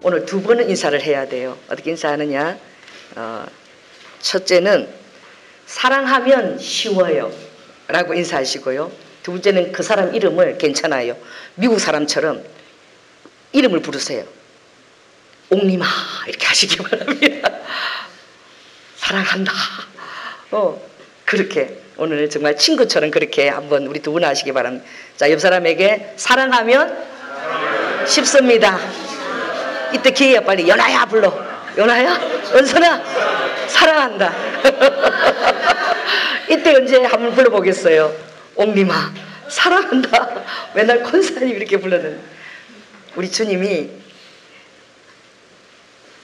오늘 두 번은 인사를 해야 돼요. 어떻게 인사하느냐? 첫째는 사랑하면 쉬워요 라고 인사하시고요. 두 번째는 그 사람 이름을 괜찮아요. 미국 사람처럼 이름을 부르세요. 옥님아 이렇게 하시기 바랍니다. 사랑한다. 그렇게 오늘 정말 친구처럼 그렇게 한번 우리 두 분 하시기 바랍니다. 자, 옆 사람에게 사랑하면 쉽습니다. 이때 기회야. 빨리 연아야 불러. 연아야? 은선아 사랑한다. 이때 언제 한번 불러보겠어요. 옥님아 사랑한다. 맨날 권사님 이렇게 불렀는데 우리 주님이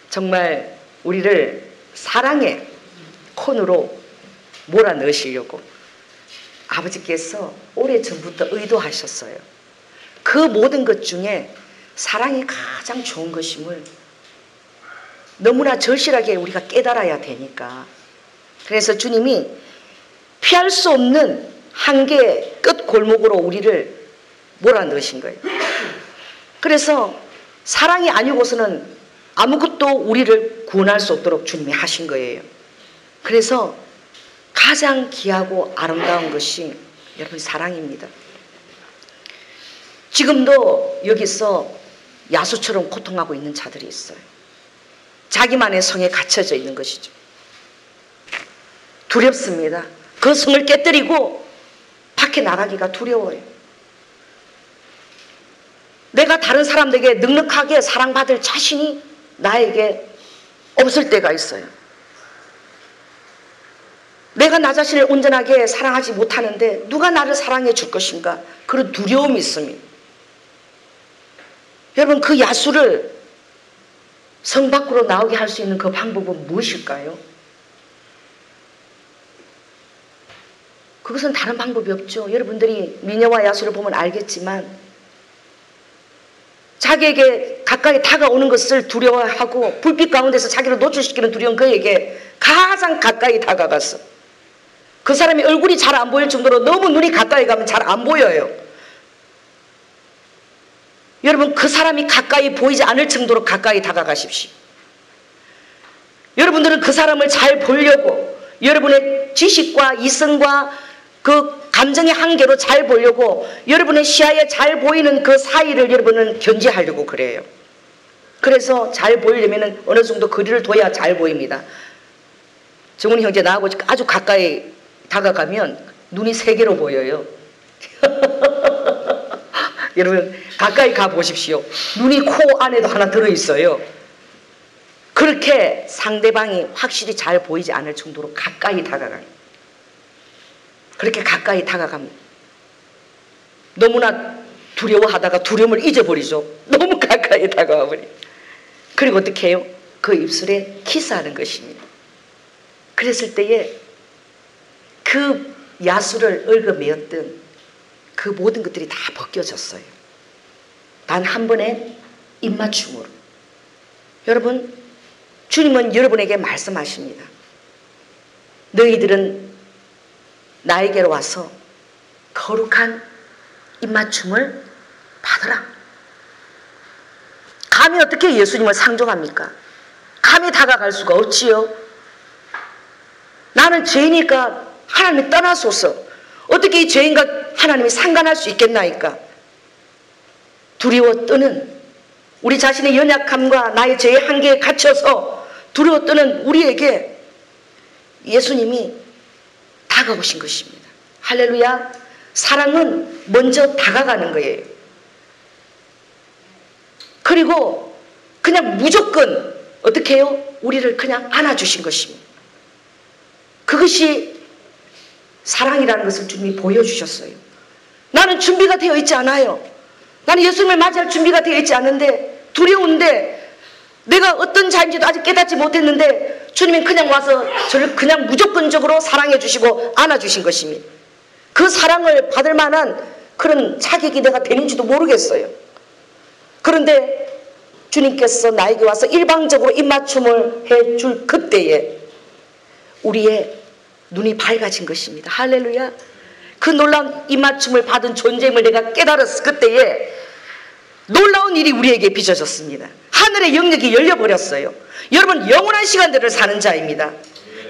정말 우리를 사랑의 콘으로 몰아넣으시려고 아버지께서 오래전부터 의도하셨어요. 그 모든 것 중에 사랑이 가장 좋은 것임을 너무나 절실하게 우리가 깨달아야 되니까. 그래서 주님이 피할 수 없는 한계의 끝 골목으로 우리를 몰아넣으신 거예요. 그래서 사랑이 아니고서는 아무것도 우리를 구원할 수 없도록 주님이 하신 거예요. 그래서 가장 귀하고 아름다운 것이 여러분 사랑입니다. 지금도 여기서 야수처럼 고통하고 있는 자들이 있어요. 자기만의 성에 갇혀져 있는 것이죠. 두렵습니다. 그 성을 깨뜨리고 밖에 나가기가 두려워요. 내가 다른 사람들에게 넉넉하게 사랑받을 자신이 나에게 없을 때가 있어요. 내가 나 자신을 온전하게 사랑하지 못하는데 누가 나를 사랑해 줄 것인가? 그런 두려움이 있습니다. 여러분 그 야수를 성 밖으로 나오게 할 수 있는 그 방법은 무엇일까요? 그것은 다른 방법이 없죠. 여러분들이 미녀와 야수를 보면 알겠지만 자기에게 가까이 다가오는 것을 두려워하고 불빛 가운데서 자기를 노출시키는 두려운 그에게 가장 가까이 다가가서 그 사람이 얼굴이 잘 안 보일 정도로 너무 눈이 가까이 가면 잘 안 보여요. 여러분 그 사람이 가까이 보이지 않을 정도로 가까이 다가가십시오. 여러분들은 그 사람을 잘 보려고 여러분의 지식과 이성과 그 감정의 한계로 잘 보려고 여러분의 시야에 잘 보이는 그 사이를 여러분은 견지하려고 그래요. 그래서 잘 보이려면 어느 정도 거리를 둬야 잘 보입니다. 정훈이 형제 나하고 아주 가까이 다가가면 눈이 세 개로 보여요. 여러분 가까이 가보십시오. 눈이 코 안에도 하나 들어있어요. 그렇게 상대방이 확실히 잘 보이지 않을 정도로 가까이 다가가요. 그렇게 가까이 다가갑니다. 너무나 두려워하다가 두려움을 잊어버리죠. 너무 가까이 다가와 버려요. 그리고 어떻게 해요? 그 입술에 키스하는 것입니다. 그랬을 때에 그 야수를 얽어매었던 그 모든 것들이 다 벗겨졌어요. 단 한 번의 입맞춤으로. 여러분 주님은 여러분에게 말씀하십니다. 너희들은 나에게로 와서 거룩한 입맞춤을 받으라. 감히 어떻게 예수님을 상종합니까? 감히 다가갈 수가 없지요. 나는 죄이니까 하나님이 떠나소서. 어떻게 이 죄인과 하나님이 상관할 수 있겠나이까? 두려워 떠는 우리 자신의 연약함과 나의 죄의 한계에 갇혀서 두려워 떠는 우리에게 예수님이 다가오신 것입니다. 할렐루야. 사랑은 먼저 다가가는 거예요. 그리고 그냥 무조건 어떻게 해요? 우리를 그냥 안아주신 것입니다. 그것이 사랑이라는 것을 주님이 보여주셨어요. 나는 준비가 되어 있지 않아요. 나는 예수님을 맞이할 준비가 되어 있지 않은데 두려운데 내가 어떤 자인지도 아직 깨닫지 못했는데 주님이 그냥 와서 저를 그냥 무조건적으로 사랑해 주시고 안아주신 것입니다. 그 사랑을 받을 만한 그런 자격이 내가 되는지도 모르겠어요. 그런데 주님께서 나에게 와서 일방적으로 입맞춤을 해줄 그때에 우리의 눈이 밝아진 것입니다. 할렐루야. 그 놀라운 입맞춤을 받은 존재임을 내가 깨달았을 그때에 놀라운 일이 우리에게 빚어졌습니다. 하늘의 영역이 열려버렸어요. 여러분, 영원한 시간들을 사는 자입니다.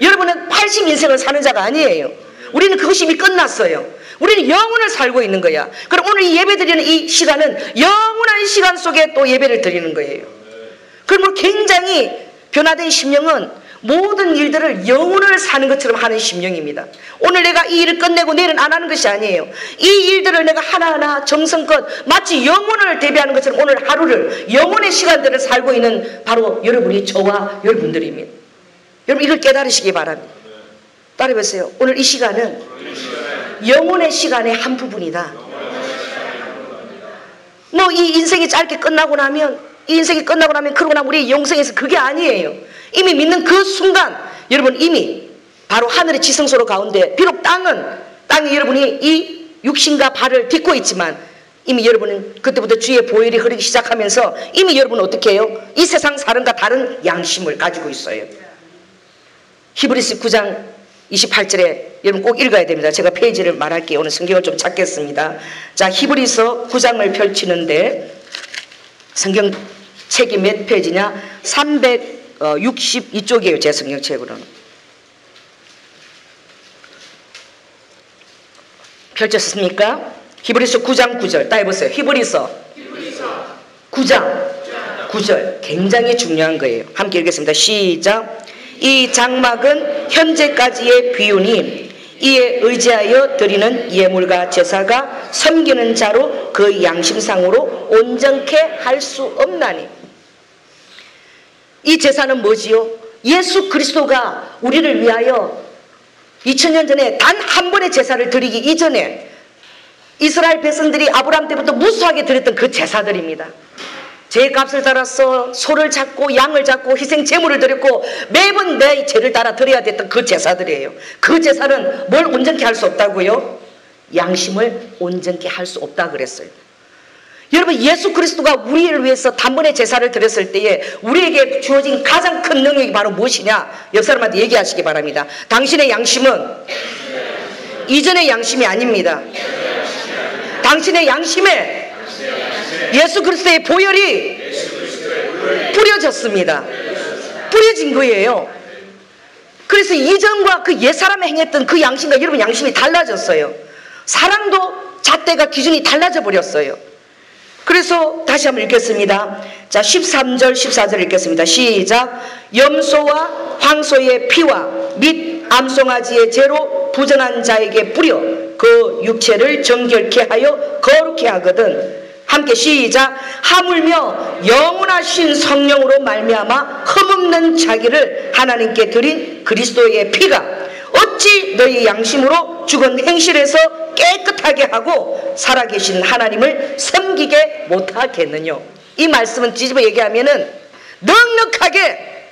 여러분은 80인생을 사는 자가 아니에요. 우리는 그것이 이미 끝났어요. 우리는 영혼을 살고 있는 거야. 그럼 오늘 이 예배 드리는 이 시간은 영원한 시간 속에 또 예배를 드리는 거예요. 그러므로 굉장히 변화된 심령은 모든 일들을 영혼을 사는 것처럼 하는 심령입니다. 오늘 내가 이 일을 끝내고 내일은 안 하는 것이 아니에요. 이 일들을 내가 하나하나 정성껏 마치 영혼을 대비하는 것처럼 오늘 하루를 영혼의 시간들을 살고 있는 바로 여러분이 저와 여러분들입니다. 여러분 이걸 깨달으시기 바랍니다. 따라해보세요. 오늘 이 시간은 영혼의 시간의 한 부분이다. 뭐 이 인생이 짧게 끝나고 나면 그러고 나면 우리 영생에서 그게 아니에요. 이미 믿는 그 순간 여러분 이미 바로 하늘의 지성소로 가운데 비록 땅이 여러분이 이 육신과 발을 딛고 있지만 이미 여러분은 그때부터 주의 보혈이 흐르기 시작하면서 이미 여러분은 어떻게 해요? 이 세상 사람과 다른 양심을 가지고 있어요. 히브리서 9장 28절에 여러분 꼭 읽어야 됩니다. 제가 페이지를 말할게요. 오늘 성경을 좀 찾겠습니다. 자, 히브리서 9장을 펼치는데 성경책이 몇 페이지냐? 362쪽이에요. 제 성경책으로는. 펼쳤습니까? 히브리서 9장 9절 따라해보세요. 히브리서 9장 9절 굉장히 중요한 거예요. 함께 읽겠습니다. 시작. 이 장막은 현재까지의 비유니 이에 의지하여 드리는 예물과 제사가 섬기는 자로 그 양심상으로 온전케 할 수 없나니. 이 제사는 뭐지요? 예수 그리스도가 우리를 위하여 2000년 전에 단 한 번의 제사를 드리기 이전에 이스라엘 백성들이 아브라함 때부터 무수하게 드렸던 그 제사들입니다. 죄값을 따라서 소를 잡고 양을 잡고 희생 제물을 드렸고 매번 내 죄를 따라 드려야 됐던 그 제사들이에요. 그 제사는 뭘 온전케 할 수 없다고요? 양심을 온전케 할 수 없다 그랬어요. 여러분 예수 그리스도가 우리를 위해서 단번에 제사를 드렸을 때에 우리에게 주어진 가장 큰 능력이 바로 무엇이냐? 옆 사람한테 얘기하시기 바랍니다. 당신의 양심은 이전의 양심이 아닙니다. 당신의 양심에 예수 그리스도의 보혈이 뿌려졌습니다. 뿌려진 거예요. 그래서 이전과 그 옛사람이 행했던 그 양심과 여러분 양심이 달라졌어요. 사랑도 잣대가 기준이 달라져 버렸어요. 그래서 다시 한번 읽겠습니다. 자, 13절 14절 읽겠습니다. 시작. 염소와 황소의 피와 및 암송아지의 죄로 부정한 자에게 뿌려 그 육체를 정결케 하여 거룩케 하거든. 함께 시작. 하물며 영원하신 성령으로 말미암아 흠없는 자기를 하나님께 드린 그리스도의 피가 어찌 너희 양심으로 죽은 행실에서 깨끗하게 하고 살아계신 하나님을 섬기게 못하겠느냐. 이 말씀은 뒤집어 얘기하면은 넉넉하게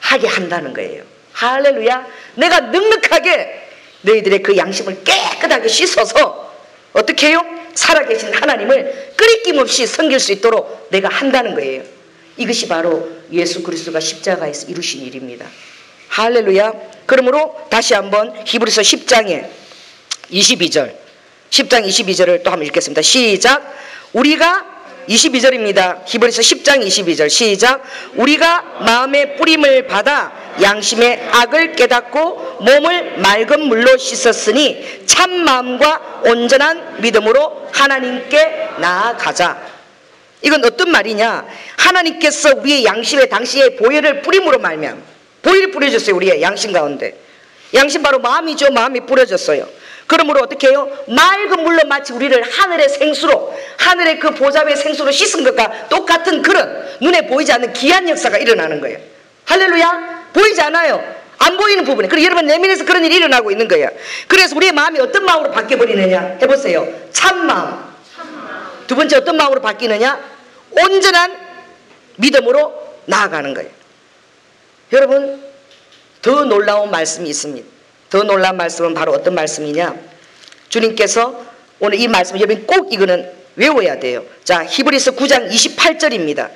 하게 한다는 거예요. 할렐루야. 내가 넉넉하게 너희들의 그 양심을 깨끗하게 씻어서 어떻게 해요? 살아계신 하나님을 끄리낌 없이 섬길 수 있도록 내가 한다는 거예요. 이것이 바로 예수 그리스도가 십자가에서 이루신 일입니다. 할렐루야. 그러므로 다시 한번 히브리서 10장에 22절 10장 22절을 또 한번 읽겠습니다. 시작. 우리가 22절입니다. 히브리서 10장 22절 시작. 우리가 마음의 뿌림을 받아 양심의 악을 깨닫고 몸을 맑은 물로 씻었으니 참 마음과 온전한 믿음으로 하나님께 나아가자. 이건 어떤 말이냐? 하나님께서 우리의 양심에 당시에 보혈을 뿌림으로 말미암아 보혈이 뿌려졌어요. 우리의 양심 가운데. 양심 바로 마음이죠. 마음이 뿌려졌어요. 그러므로 어떻게 해요? 맑은 물로 마치 우리를 하늘의 생수로 하늘의 그 보좌의 생수로 씻은 것과 똑같은 그런 눈에 보이지 않는 귀한 역사가 일어나는 거예요. 할렐루야. 보이지 않아요. 안 보이는 부분에. 그리고 여러분 내면에서 그런 일이 일어나고 있는 거예요. 그래서 우리의 마음이 어떤 마음으로 바뀌어버리느냐 해보세요. 참마음. 두 번째 어떤 마음으로 바뀌느냐? 온전한 믿음으로 나아가는 거예요. 여러분 더 놀라운 말씀이 있습니다. 더 놀라운 말씀은 바로 어떤 말씀이냐? 주님께서 오늘 이 말씀 여러분 꼭 이거는 외워야 돼요. 자, 히브리서 9장 28절입니다.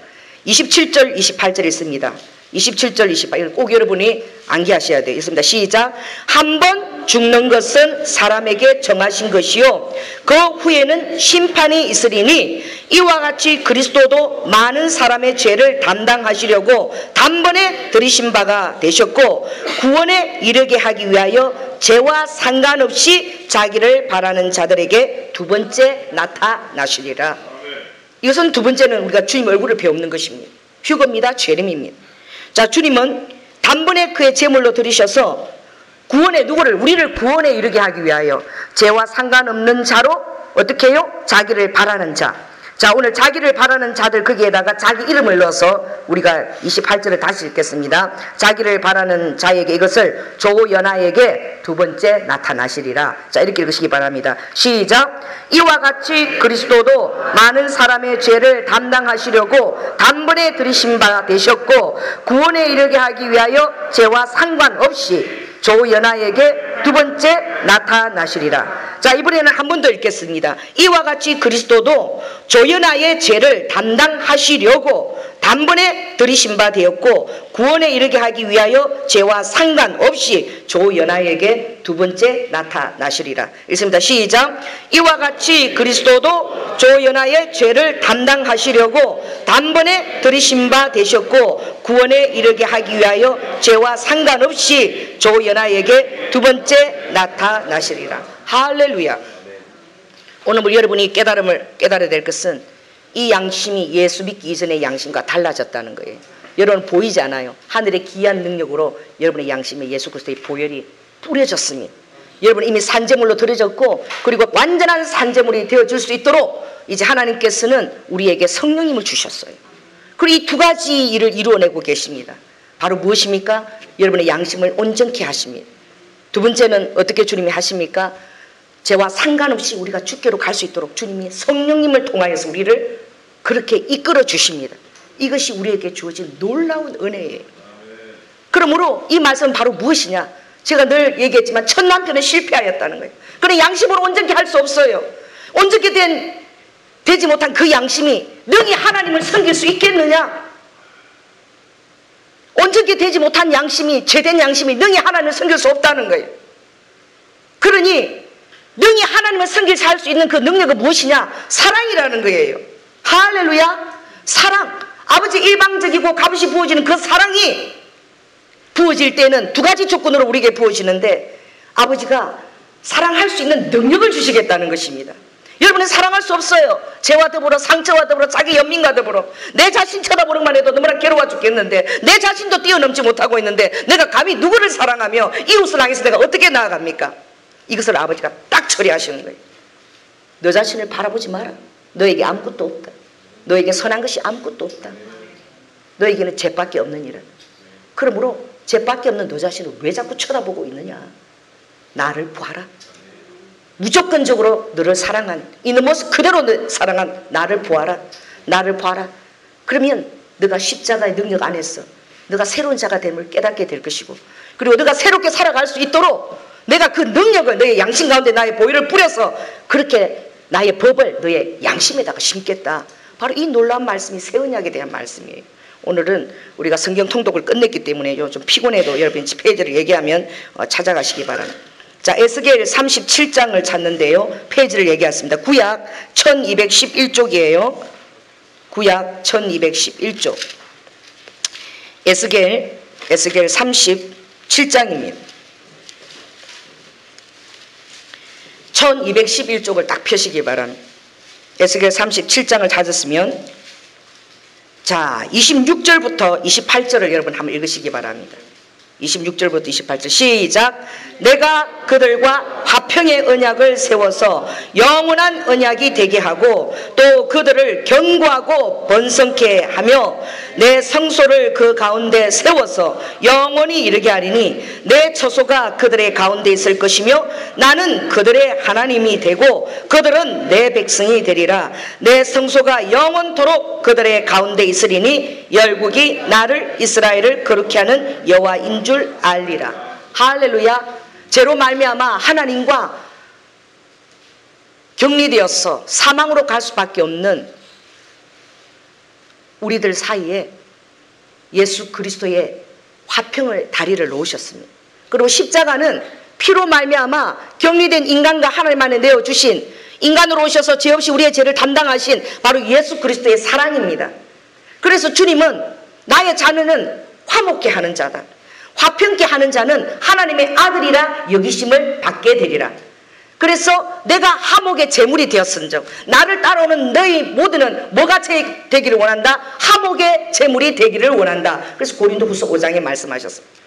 27절 28절 있습니다. 27절 28절 꼭 여러분이 암기하셔야 돼요. 있습니다. 시작. 한번 죽는 것은 사람에게 정하신 것이요 그 후에는 심판이 있으리니 이와 같이 그리스도도 많은 사람의 죄를 담당하시려고 단번에 들이신 바가 되셨고 구원에 이르게 하기 위하여 죄와 상관없이 자기를 바라는 자들에게 두 번째 나타나시리라. 이것은 두 번째는 우리가 주님 얼굴을 배우는 것입니다. 휴거입니다. 재림입니다. 자, 주님은 단번에 그의 제물로 들이셔서 구원에 누구를 우리를 구원에 이르게 하기 위하여 죄와 상관없는 자로 어떻게 해요? 자기를 바라는 자. 자, 오늘 자기를 바라는 자들 거기에다가 자기 이름을 넣어서 우리가 28절을 다시 읽겠습니다. 자기를 바라는 자에게 이것을 조연하에게 두 번째 나타나시리라. 자, 이렇게 읽으시기 바랍니다. 시작. 이와 같이 그리스도도 많은 사람의 죄를 담당하시려고 단번에 들이신 바 되셨고 구원에 이르게 하기 위하여 죄와 상관없이 조연하에게 두 번째 나타나시리라. 자, 이번에는 한 번 더 읽겠습니다. 이와 같이 그리스도도 조연하의 죄를 담당하시려고 단번에 들이신 바 되었고 구원에 이르게 하기 위하여 죄와 상관없이 조연하에게 두 번째 나타나시리라. 읽습니다. 시작. 이와 같이 그리스도도 조연하의 죄를 담당하시려고 단번에 들이신 바 되셨고 구원에 이르게 하기 위하여 죄와 상관없이 조연하에게 두 번째 나타나시리라. 할렐루야. 오늘 우리 여러분이 깨달아야 될 것은 이 양심이 예수 믿기 이전의 양심과 달라졌다는 거예요. 여러분 보이지 않아요. 하늘의 기이한 능력으로 여러분의 양심에 예수 그리스도의 보혈이 뿌려졌습니다. 여러분 이미 산제물로 드려졌고 그리고 완전한 산제물이 되어줄 수 있도록 이제 하나님께서는 우리에게 성령님을 주셨어요. 그리고 이 두 가지 일을 이루어내고 계십니다. 바로 무엇입니까? 여러분의 양심을 온전케 하십니다. 두 번째는 어떻게 주님이 하십니까? 죄와 상관없이 우리가 주께로 갈 수 있도록 주님이 성령님을 통하여서 우리를 그렇게 이끌어 주십니다. 이것이 우리에게 주어진 놀라운 은혜예요. 그러므로 이 말씀은 바로 무엇이냐? 제가 늘 얘기했지만 첫 남편은 실패하였다는 거예요. 그런 양심으로 온전케 할 수 없어요. 온전케 되지 못한 그 양심이 능히 하나님을 섬길 수 있겠느냐? 온전케 되지 못한 양심이, 죄된 양심이 능히 하나님을 섬길 수 없다는 거예요. 그러니 능히 하나님을 섬길 살 수 있는 그 능력은 무엇이냐? 사랑이라는 거예요. 할렐루야. 사랑. 아버지 일방적이고 값없이 부어지는 그 사랑이 부어질 때는 두 가지 조건으로 우리에게 부어지는데 아버지가 사랑할 수 있는 능력을 주시겠다는 것입니다. 여러분은 사랑할 수 없어요. 죄와 더불어 상처와 더불어 자기 연민과 더불어 내 자신 쳐다보기만 해도 너무나 괴로워 죽겠는데 내 자신도 뛰어넘지 못하고 있는데 내가 감히 누구를 사랑하며 이웃을 향해서 내가 어떻게 나아갑니까? 이것을 아버지가 딱 처리하시는 거예요. 너 자신을 바라보지 마라. 너에게 아무것도 없다. 너에게 선한 것이 아무것도 없다. 너에게는 죄밖에 없느니라. 그러므로 죄밖에 없는 너 자신을 왜 자꾸 쳐다보고 있느냐? 나를 보아라. 무조건적으로 너를 사랑한 있는 모습 그대로 사랑한 나를 보아라. 나를 보아라. 그러면 너가 십자가의 능력 안에서 너가 새로운 자가 됨을 깨닫게 될 것이고 그리고 너가 새롭게 살아갈 수 있도록 내가 그 능력을 너의 양심 가운데 나의 보혈을 뿌려서 그렇게 나의 법을 너의 양심에다가 심겠다. 바로 이 놀라운 말씀이 새 언약에 대한 말씀이에요. 오늘은 우리가 성경 통독을 끝냈기 때문에 좀 피곤해도 여러분 페이지를 얘기하면 찾아가시기 바랍니다. 자, 에스겔 37장을 찾는데요. 페이지를 얘기했습니다. 구약 1211쪽이에요. 구약 1211쪽. 에스겔 37장입니다. 1211쪽을 딱 펴시기 바랍니다. 에스겔 37장을 찾았으면 자 26절부터 28절을 여러분 한번 읽으시기 바랍니다. 26절부터 28절 시작. 내가 그들과 화평의 언약을 세워서 영원한 언약이 되게 하고 또 그들을 견고하고 번성케 하며 내 성소를 그 가운데 세워서 영원히 이르게 하리니 내 처소가 그들의 가운데 있을 것이며 나는 그들의 하나님이 되고 그들은 내 백성이 되리라. 내 성소가 영원토록 그들의 가운데 있으리니 열국이 나를 이스라엘을 거룩히 하는 여호와인 줄 알리라. 할렐루야. 죄로 말미암아 하나님과 격리되어서 사망으로 갈 수밖에 없는 우리들 사이에 예수 그리스도의 화평을 다리를 놓으셨습니다. 그리고 십자가는 피로 말미암아 격리된 인간과 하나님 안에 내어주신, 인간으로 오셔서 죄 없이 우리의 죄를 담당하신 바로 예수 그리스도의 사랑입니다. 그래서 주님은 나의 자녀는 화목케 하는 자다, 화평케 하는 자는 하나님의 아들이라 여기심을 받게 되리라. 그래서 내가 화목의 제물이 되었은즉 나를 따라오는 너희 모두는 뭐가 되기를 원한다? 화목의 제물이 되기를 원한다. 그래서 고린도후서 5장에 말씀하셨습니다.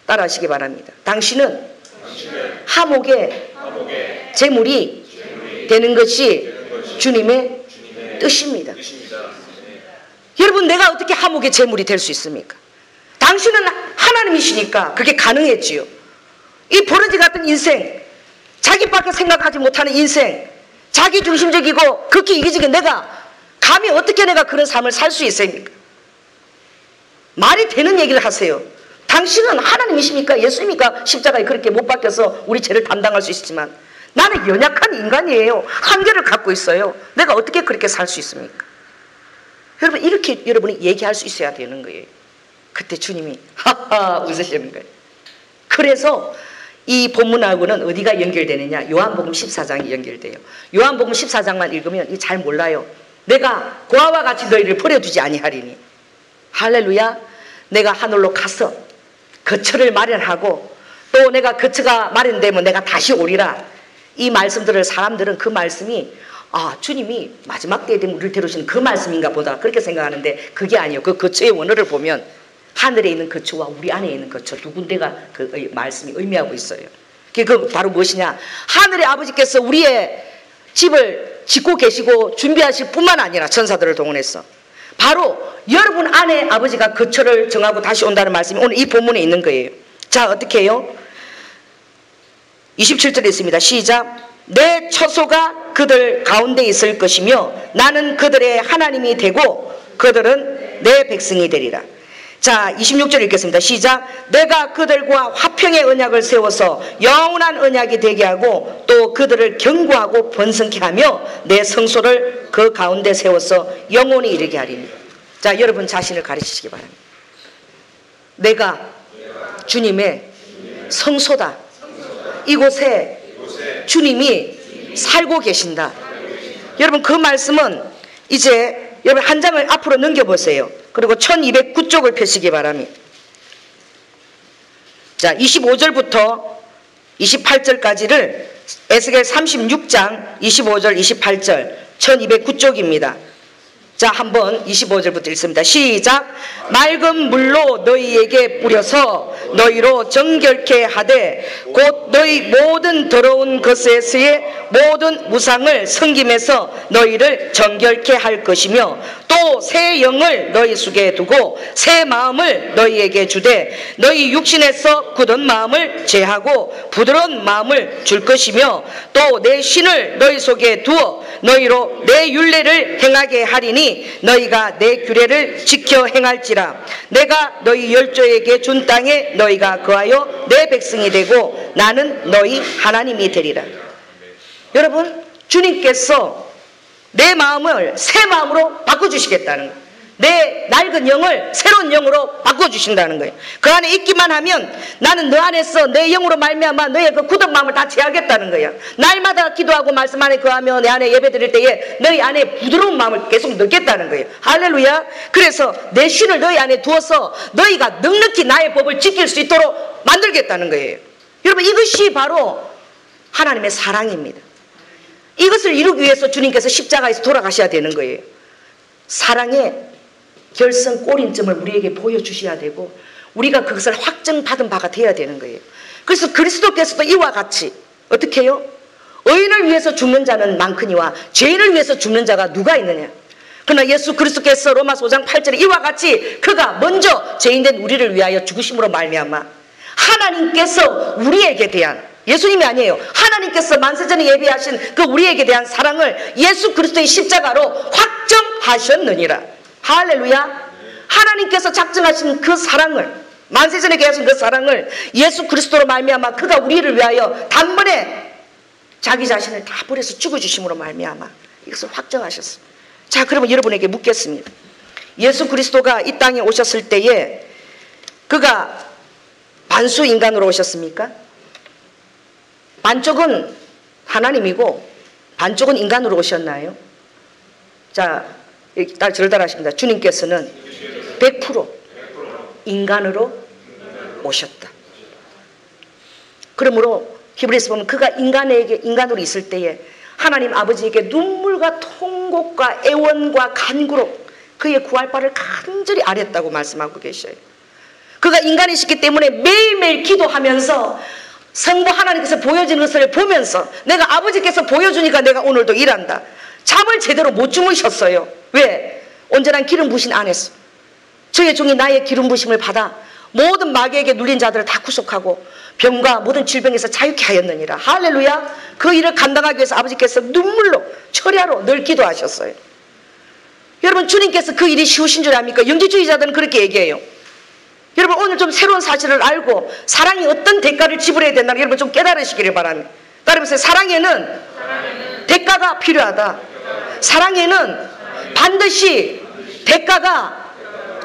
따라하시기 바랍니다. 당신은 화목의 제물이 되는 것이 주님의 뜻입니다. 여러분, 내가 어떻게 화목의 제물이 될 수 있습니까? 당신은 하나님이시니까 그게 가능했지요. 이 버러지 같은 인생, 자기밖에 생각하지 못하는 인생, 자기 중심적이고 극히 이기적인 내가 감히 어떻게 내가 그런 삶을 살 수 있습니까? 말이 되는 얘기를 하세요. 당신은 하나님이십니까? 예수입니까? 십자가에 그렇게 못 박혀서 우리 죄를 담당할 수 있지만 나는 연약한 인간이에요. 한계를 갖고 있어요. 내가 어떻게 그렇게 살 수 있습니까? 여러분, 이렇게 여러분이 얘기할 수 있어야 되는 거예요. 그때 주님이 하하 웃으시는 거예요. 그래서 이 본문하고는 어디가 연결되느냐? 요한복음 14장이 연결돼요. 요한복음 14장만 읽으면 잘 몰라요. 내가 고아와 같이 너희를 버려두지 아니하리니. 할렐루야. 내가 하늘로 가서 거처를 마련하고 또 내가 거처가 마련되면 내가 다시 오리라. 이 말씀들을 사람들은 그 말씀이 주님이 마지막 때에 되면 우리를 데려오시는 그 말씀인가 보다 그렇게 생각하는데 그게 아니에요. 그 거처의 원어를 보면 하늘에 있는 거처와 우리 안에 있는 거처 두 군데가 그 말씀이 의미하고 있어요. 그 바로 무엇이냐? 하늘의 아버지께서 우리의 집을 짓고 계시고 준비하실 뿐만 아니라 천사들을 동원해서 바로 여러분 안에 아버지가 거처를 정하고 다시 온다는 말씀이 오늘 이 본문에 있는 거예요. 자, 어떻게 해요? 27절에 있습니다. 시작. 내 처소가 그들 가운데 있을 것이며 나는 그들의 하나님이 되고 그들은 내 백성이 되리라. 자, 26절 읽겠습니다. 시작. 내가 그들과 화평의 언약을 세워서 영원한 언약이 되게 하고 또 그들을 견고하고 번성케 하며 내 성소를 그 가운데 세워서 영원히 이르게 하리니. 자, 여러분 자신을 가르치시기 바랍니다. 내가 주님의 성소다. 이곳에 주님이 살고 계신다. 여러분, 그 말씀은 이제 여러분 한 장을 앞으로 넘겨보세요. 그리고 1209쪽을 펴시기 바랍니다. 자, 25절부터 28절까지를 에스겔 36장 25절 28절 1209쪽입니다. 자, 한번 25절부터 읽습니다. 시작. 맑은 물로 너희에게 뿌려서 너희로 정결케 하되 곧 너희 모든 더러운 것에서의 모든 무상을 섬김에서 너희를 정결케 할 것이며 또 새 영을 너희 속에 두고 새 마음을 너희에게 주되 너희 육신에서 굳은 마음을 제하고 부드러운 마음을 줄 것이며 또 내 신을 너희 속에 두어 너희로 내 율례를 행하게 하리니 너희가 내 규례를 지켜 행할지라. 내가 너희 열조에게 준 땅에 너희가 거하여 내 백성이 되고 나는 너희 하나님이 되리라. 여러분, 주님께서 내 마음을 새 마음으로 바꿔주시겠다는 거예요. 내 낡은 영을 새로운 영으로 바꿔주신다는 거예요. 그 안에 있기만 하면 나는 너 안에서 내 영으로 말미암아 너의 그 굳은 마음을 다 제하겠다는 거야. 날마다 기도하고 말씀 안에 거하며 내 안에 예배 드릴 때에 너희 안에 부드러운 마음을 계속 넣겠다는 거예요. 할렐루야. 그래서 내 신을 너희 안에 두어서 너희가 넉넉히 나의 법을 지킬 수 있도록 만들겠다는 거예요. 여러분, 이것이 바로 하나님의 사랑입니다. 이것을 이루기 위해서 주님께서 십자가에서 돌아가셔야 되는 거예요. 사랑의 결성 꼬림점을 우리에게 보여주셔야 되고 우리가 그것을 확증받은 바가 되어야 되는 거예요. 그래서 그리스도께서도 이와 같이 어떻게 해요? 의인을 위해서 죽는 자는 많거니와 죄인을 위해서 죽는 자가 누가 있느냐? 그러나 예수 그리스도께서 로마서 5장 8절에 이와 같이 그가 먼저 죄인된 우리를 위하여 죽으심으로 말미암아 하나님께서 우리에게 대한, 예수님이 아니에요, 하나님께서 만세전에 예비하신 그 우리에게 대한 사랑을 예수 그리스도의 십자가로 확정하셨느니라. 할렐루야. 하나님께서 작정하신 그 사랑을, 만세전에 계신 그 사랑을 예수 그리스도로 말미암아 그가 우리를 위하여 단번에 자기 자신을 다 버려서 죽어주심으로 말미암아 이것을 확정하셨습니다. 자, 그러면 여러분에게 묻겠습니다. 예수 그리스도가 이 땅에 오셨을 때에 그가 반수 인간으로 오셨습니까? 반쪽은 하나님이고 반쪽은 인간으로 오셨나요? 자, 저를 따라하십니다. 주님께서는 100% 인간으로 오셨다. 그러므로 히브리서 보면 그가 인간으로 있을 때에 하나님 아버지에게 눈물과 통곡과 애원과 간구로 그의 구할바를 간절히 아렸다고 말씀하고 계셔요. 그가 인간이시기 때문에 매일매일 기도하면서 성부 하나님께서 보여주는 것을 보면서 내가 아버지께서 보여주니까 내가 오늘도 일한다. 잠을 제대로 못 주무셨어요. 왜? 온전한 기름 부으심 안에서 저의 종이 나의 기름 부으심을 받아 모든 마귀에게 눌린 자들을 다 구속하고 병과 모든 질병에서 자유케 하였느니라. 할렐루야. 그 일을 감당하기 위해서 아버지께서 눈물로 철야로 늘 기도하셨어요. 여러분, 주님께서 그 일이 쉬우신 줄 압니까? 영지주의자들은 그렇게 얘기해요. 여러분, 오늘 좀 새로운 사실을 알고 사랑이 어떤 대가를 지불해야 된다는 여러분 좀 깨달으시기를 바랍니다. 따라해보세요. 사랑에는 대가가 필요하다. 사랑에는 반드시 대가가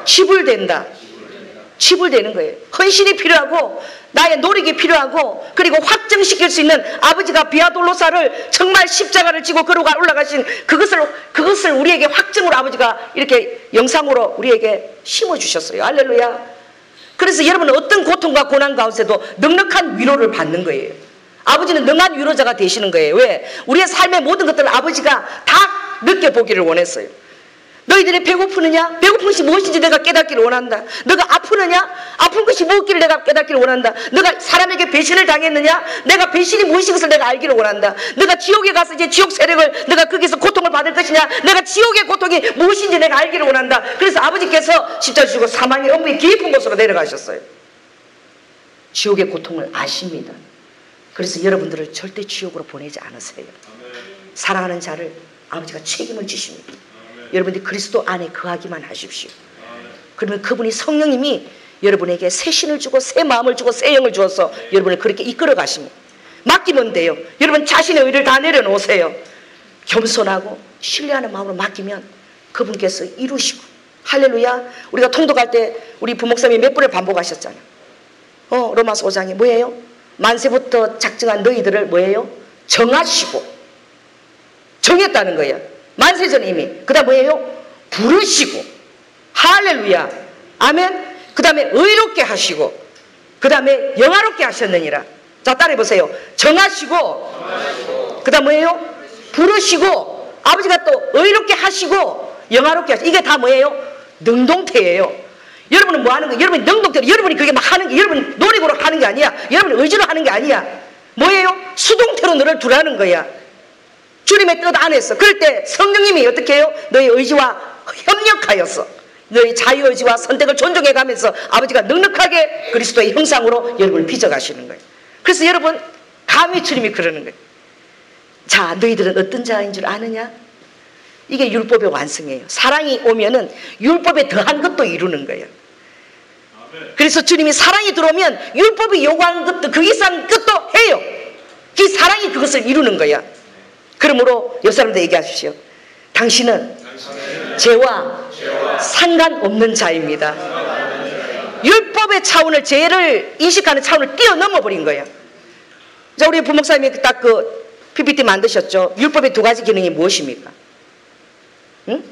지불된다. 지불되는 거예요. 헌신이 필요하고 나의 노력이 필요하고 그리고 확정시킬 수 있는 아버지가 비아돌로사를 정말 십자가를 지고 걸어가 올라가신 그것을 우리에게 확정으로 아버지가 이렇게 영상으로 우리에게 심어주셨어요. 할렐루야. 그래서 여러분은 어떤 고통과 고난 가운데서도 넉넉한 위로를 받는 거예요. 아버지는 능한 위로자가 되시는 거예요. 왜? 우리의 삶의 모든 것들을 아버지가 다 느껴보기를 원했어요. 너희들이 배고프느냐? 배고픈 것이 무엇인지 내가 깨닫기를 원한다. 너가 아프느냐? 아픈 것이 무엇기를 내가 깨닫기를 원한다. 너가 사람에게 배신을 당했느냐? 내가 배신이 무엇인 것을 내가 알기를 원한다. 너가 지옥에 가서 이제 지옥 세력을 내가 거기서 고통을 받을 것이냐? 내가 지옥의 고통이 무엇인지 내가 알기를 원한다. 그래서 아버지께서 십자가 주시고 사망의 엄부의 깊은 곳으로 내려가셨어요. 지옥의 고통을 아십니다. 그래서 여러분들을 절대 지옥으로 보내지 않으세요. 사랑하는 자를 아버지가 책임을 지십니다. 여러분들이 그리스도 안에 거하기만 하십시오. 그러면 그분이 성령님이 여러분에게 새 신을 주고 새 마음을 주고 새 영을 주어서 여러분을 그렇게 이끌어 가십니다. 맡기면 돼요. 여러분 자신의 의를 다 내려놓으세요. 겸손하고 신뢰하는 마음으로 맡기면 그분께서 이루시고. 할렐루야. 우리가 통독할 때 우리 부목사님이 몇 번을 반복하셨잖아요. 로마서 5장에 뭐예요? 만세부터 작정한 너희들을 뭐예요? 정하시고 정했다는 거예요. 만세전 이미. 그 다음 뭐예요? 부르시고. 할렐루야. 아멘. 그 다음에 의롭게 하시고 그 다음에 영화롭게 하셨느니라. 자, 따라해보세요. 정하시고 그 다음 뭐예요? 부르시고 아버지가 또 의롭게 하시고 영화롭게 하시고. 이게 다 뭐예요? 능동태예요. 여러분은 뭐 하는 거예요? 여러분이 능동태로 여러분이 그게 막 하는 게 여러분 노력으로 하는 게 아니야. 여러분이 의지로 하는 게 아니야. 뭐예요? 수동태로 너를 두라는 거야. 주님의 뜻 안에서. 그럴 때 성령님이 어떻게 해요? 너의 의지와 협력하여서 너의 자유의지와 선택을 존중해가면서 아버지가 넉넉하게 그리스도의 형상으로 여러분을 빚어가시는 거예요. 그래서 여러분 감히 주님이 그러는 거예요. 자, 너희들은 어떤 자인 줄 아느냐? 이게 율법의 완성이에요. 사랑이 오면은 율법에 더한 것도 이루는 거예요. 그래서 주님이 사랑이 들어오면 율법이 요구하는 것도 그 이상 것도 해요. 그 사랑이 그것을 이루는 거야. 그러므로 옆 사람들 얘기하십시오. 당신은 죄와 상관없는 자입니다. 율법의 차원을, 죄를 인식하는 차원을 뛰어넘어 버린 거야. 자, 우리 부목사님이 딱 그 PPT 만드셨죠. 율법의 두 가지 기능이 무엇입니까? 응?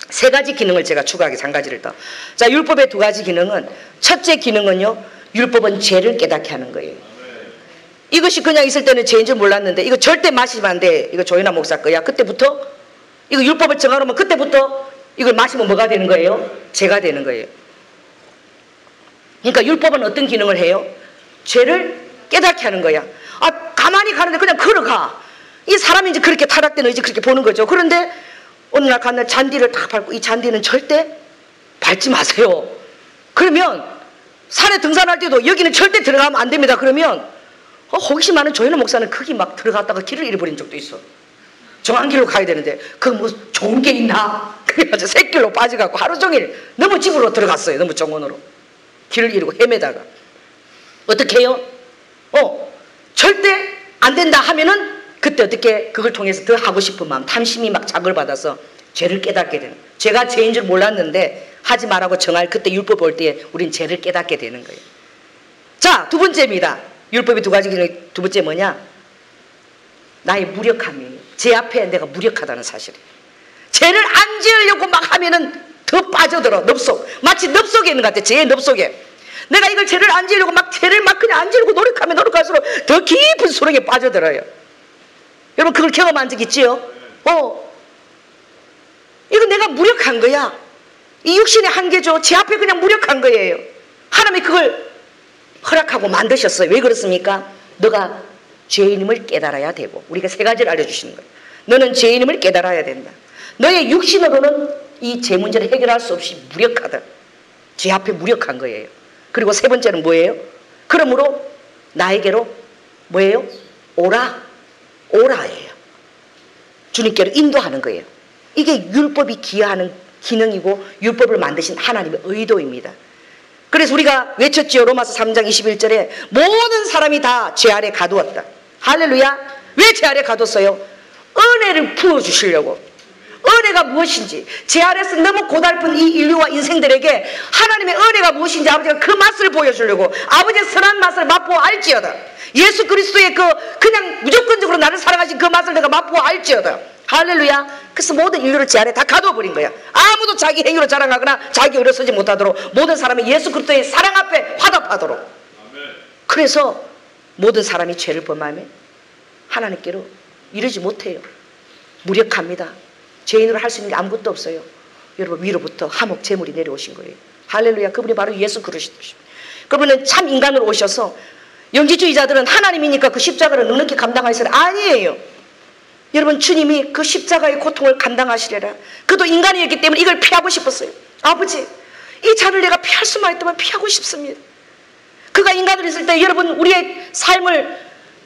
세 가지 기능을 제가 추가하게 한 가지를 더. 자, 율법의 두 가지 기능은, 첫째 기능은요, 율법은 죄를 깨닫게 하는 거예요. 이것이 그냥 있을 때는 죄인 줄 몰랐는데 이거 절대 마시면 안 돼. 이거 조연아 목사 거야. 그때부터 이거 율법을 정하려면 그때부터 이걸 마시면 뭐가 되는 거예요? 죄가 되는 거예요. 그러니까 율법은 어떤 기능을 해요? 죄를 깨닫게 하는 거야. 아, 가만히 가는데 그냥 걸어가. 이 사람이 이제 그렇게 타락된 의지 그렇게 보는 거죠. 그런데 어느 날 가는 잔디를 딱 밟고 이 잔디는 절대 밟지 마세요. 그러면 산에 등산할 때도 여기는 절대 들어가면 안 됩니다. 그러면 호기심 많은 조현우 목사는 거기 막 들어갔다가 길을 잃어버린 적도 있어. 정한 길로 가야 되는데 그 뭐 좋은 게 있나? 그래가지고 새길로 빠져갖고 하루 종일 너무 집으로 들어갔어요. 너무 정원으로. 길을 잃고 헤매다가. 어떻게 해요? 절대 안 된다 하면은 그때 어떻게 그걸 통해서 더 하고 싶은 마음, 탐심이 막 자극을 받아서 죄를 깨닫게 되는. 죄가 죄인 줄 몰랐는데 하지 말라고 정할 그때 율법 볼 때 우린 죄를 깨닫게 되는 거예요. 자, 두 번째입니다. 율법의 두 가지 중에 두 번째 뭐냐? 나의 무력함이에요. 제 앞에 내가 무력하다는 사실이에요. 죄를 안 지으려고 막 하면은 더 빠져들어. 늪속. 마치 늪속에 있는 것 같아. 죄의 늪속에. 내가 이걸 죄를 안 지으려고 막 죄를 막 그냥 안 지으려고 노력하면 노력할수록 더 깊은 수렁에 빠져들어요. 여러분 그걸 경험한 적 있지요? 이거 내가 무력한 거야. 이 육신의 한계죠. 제 앞에 그냥 무력한 거예요. 하나님이 그걸 허락하고 만드셨어요. 왜 그렇습니까? 너가 죄인임을 깨달아야 되고, 우리가 세 가지를 알려주시는 거예요. 너는 죄인임을 깨달아야 된다. 너의 육신으로는 이 죄 문제를 해결할 수 없이 무력하다. 죄 앞에 무력한 거예요. 그리고 세 번째는 뭐예요? 그러므로 나에게로 뭐예요? 오라예요. 주님께로 인도하는 거예요. 이게 율법이 기여하는 기능이고 율법을 만드신 하나님의 의도입니다. 그래서 우리가 외쳤지요. 로마서 3장 21절에 모든 사람이 다 죄 아래 가두었다. 할렐루야. 왜 죄 아래 가뒀어요? 은혜를 부어주시려고. 은혜가 무엇인지, 죄 아래서 너무 고달픈 이 인류와 인생들에게 하나님의 은혜가 무엇인지 아버지가 그 맛을 보여주려고, 아버지의 선한 맛을 맛보아 알지어다. 예수 그리스도의 그냥 무조건적으로 나를 사랑하신 그 맛을 내가 맛보아 알지어다. 할렐루야. 그래서 모든 인류를 죄 아래 다 가둬버린 거야. 아무도 자기 행위로 자랑하거나 자기 의로 쓰지 못하도록, 모든 사람이 예수 그리스도의 사랑 앞에 화답하도록. 그래서 모든 사람이 죄를 범하면 하나님께로 이르지 못해요. 무력합니다. 죄인으로 할 수 있는 게 아무것도 없어요. 여러분 위로부터 화목 제물이 내려오신 거예요. 할렐루야. 그분이 바로 예수 그리스도십니다. 그분은 참 인간으로 오셔서, 영지주의자들은 하나님이니까 그 십자가를 넉넉히 감당하시라. 아니에요. 여러분 주님이 그 십자가의 고통을 감당하시려라. 그도 인간이었기 때문에 이걸 피하고 싶었어요. 아버지, 이 잔을 내가 피할 수만 있다면 피하고 싶습니다. 그가 인간으로 있을 때 여러분 우리의 삶을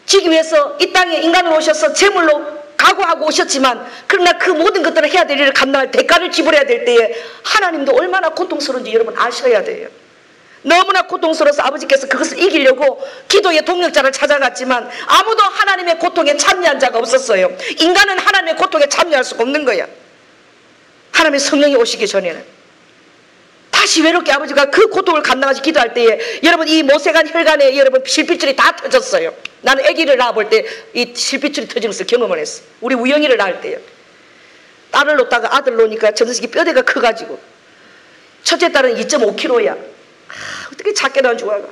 지기 위해서 이 땅에 인간으로 오셔서 제물로 각오하고 오셨지만, 그러나 그 모든 것들을 해야 될 일을 감당할 대가를 지불해야 될 때에 하나님도 얼마나 고통스러운지 여러분 아셔야 돼요. 너무나 고통스러워서 아버지께서 그것을 이기려고 기도의 동력자를 찾아갔지만 아무도 하나님의 고통에 참여한 자가 없었어요. 인간은 하나님의 고통에 참여할 수가 없는 거야. 하나님의 성령이 오시기 전에는. 다시 외롭게 아버지가 그 고통을 감당하시 기도할 때에 여러분 이 모세간 혈관에 여러분 실핏줄이 다 터졌어요. 나는 아기를 낳아볼 때 이 실핏줄이 터지는 것을 경험을 했어. 우리 우영이를 낳을 때요. 딸을 놓다가 아들 놓으니까 저 녀석이 뼈대가 커가지고, 첫째 딸은 2.5kg야. 어떻게 작게 낳은 줄 알아.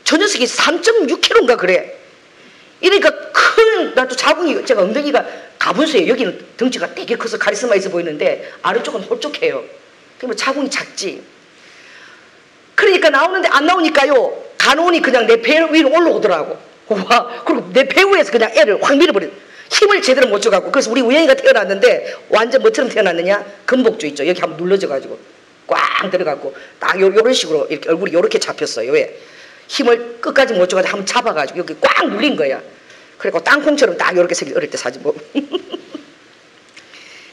저 녀석이 3.6kg인가 그래. 이러니까 큰, 나도 자궁이, 제가 엉덩이가 가분수예요. 여기는 덩치가 되게 커서 카리스마 있어 보이는데 아래쪽은 홀쭉해요. 그러면 자궁이 작지. 그러니까 나오는데 안 나오니까요, 간호원이 그냥 내 배 위로 올라오더라고. 와, 그리고 내 배 위에서 그냥 애를 확 밀어버려. 힘을 제대로 못 줘갖고. 그래서 우리 우영이가 태어났는데 완전 뭐처럼 태어났느냐? 금복주 있죠. 여기 한번 눌러져가지고 꽉 들어가고 딱 요런 식으로 이렇게 얼굴이 요렇게 잡혔어요. 왜? 힘을 끝까지 못 줘가지고 한번 잡아가지고 여기 꽉 눌린 거야. 그리고 땅콩처럼 딱 요렇게 생긴, 어릴 때 사진 보면.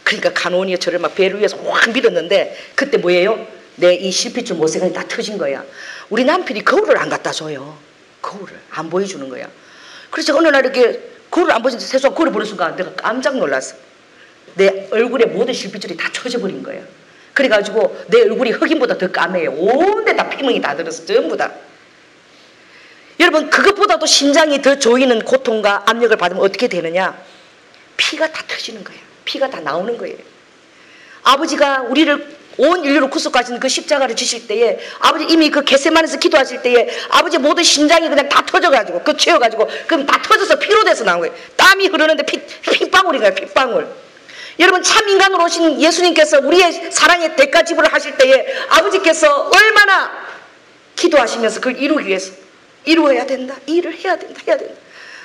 그러니까 간호원이 저를 막 배를 위해서 확 밀었는데, 그때 뭐예요? 내 이 실핏줄 모세관이 다 터진 거야. 우리 남편이 거울을 안 갖다 줘요. 거울을 안 보여주는 거야. 그래서 어느 날 이렇게 거울을 안 보여주는데 세수하고 거울을 보는 순간 내가 깜짝 놀랐어. 내 얼굴에 모든 실핏줄이 다 쳐져버린 거야. 그래가지고 내 얼굴이 흑인보다 더 까매요. 온데 다 피멍이 다 들어서 전부 다. 여러분 그것보다도 심장이 더 조이는 고통과 압력을 받으면 어떻게 되느냐? 피가 다 터지는 거야. 피가 다 나오는 거예요. 아버지가 우리를 온 인류를 구속하신 그 십자가를 지실 때에, 아버지 이미 그 겟세마네에서 기도하실 때에 아버지 모든 심장이 그냥 다 터져가지고, 그 채워가지고 그럼 다 터져서 피로 돼서 나온 거예요. 땀이 흐르는데 핏방울인 거예요. 핏방울. 여러분 참 인간으로 오신 예수님께서 우리의 사랑의 대가 지불을 하실 때에 아버지께서 얼마나 기도하시면서 그걸 이루기 위해서, 이루어야 된다, 이 일을 해야 된다, 해야 된다.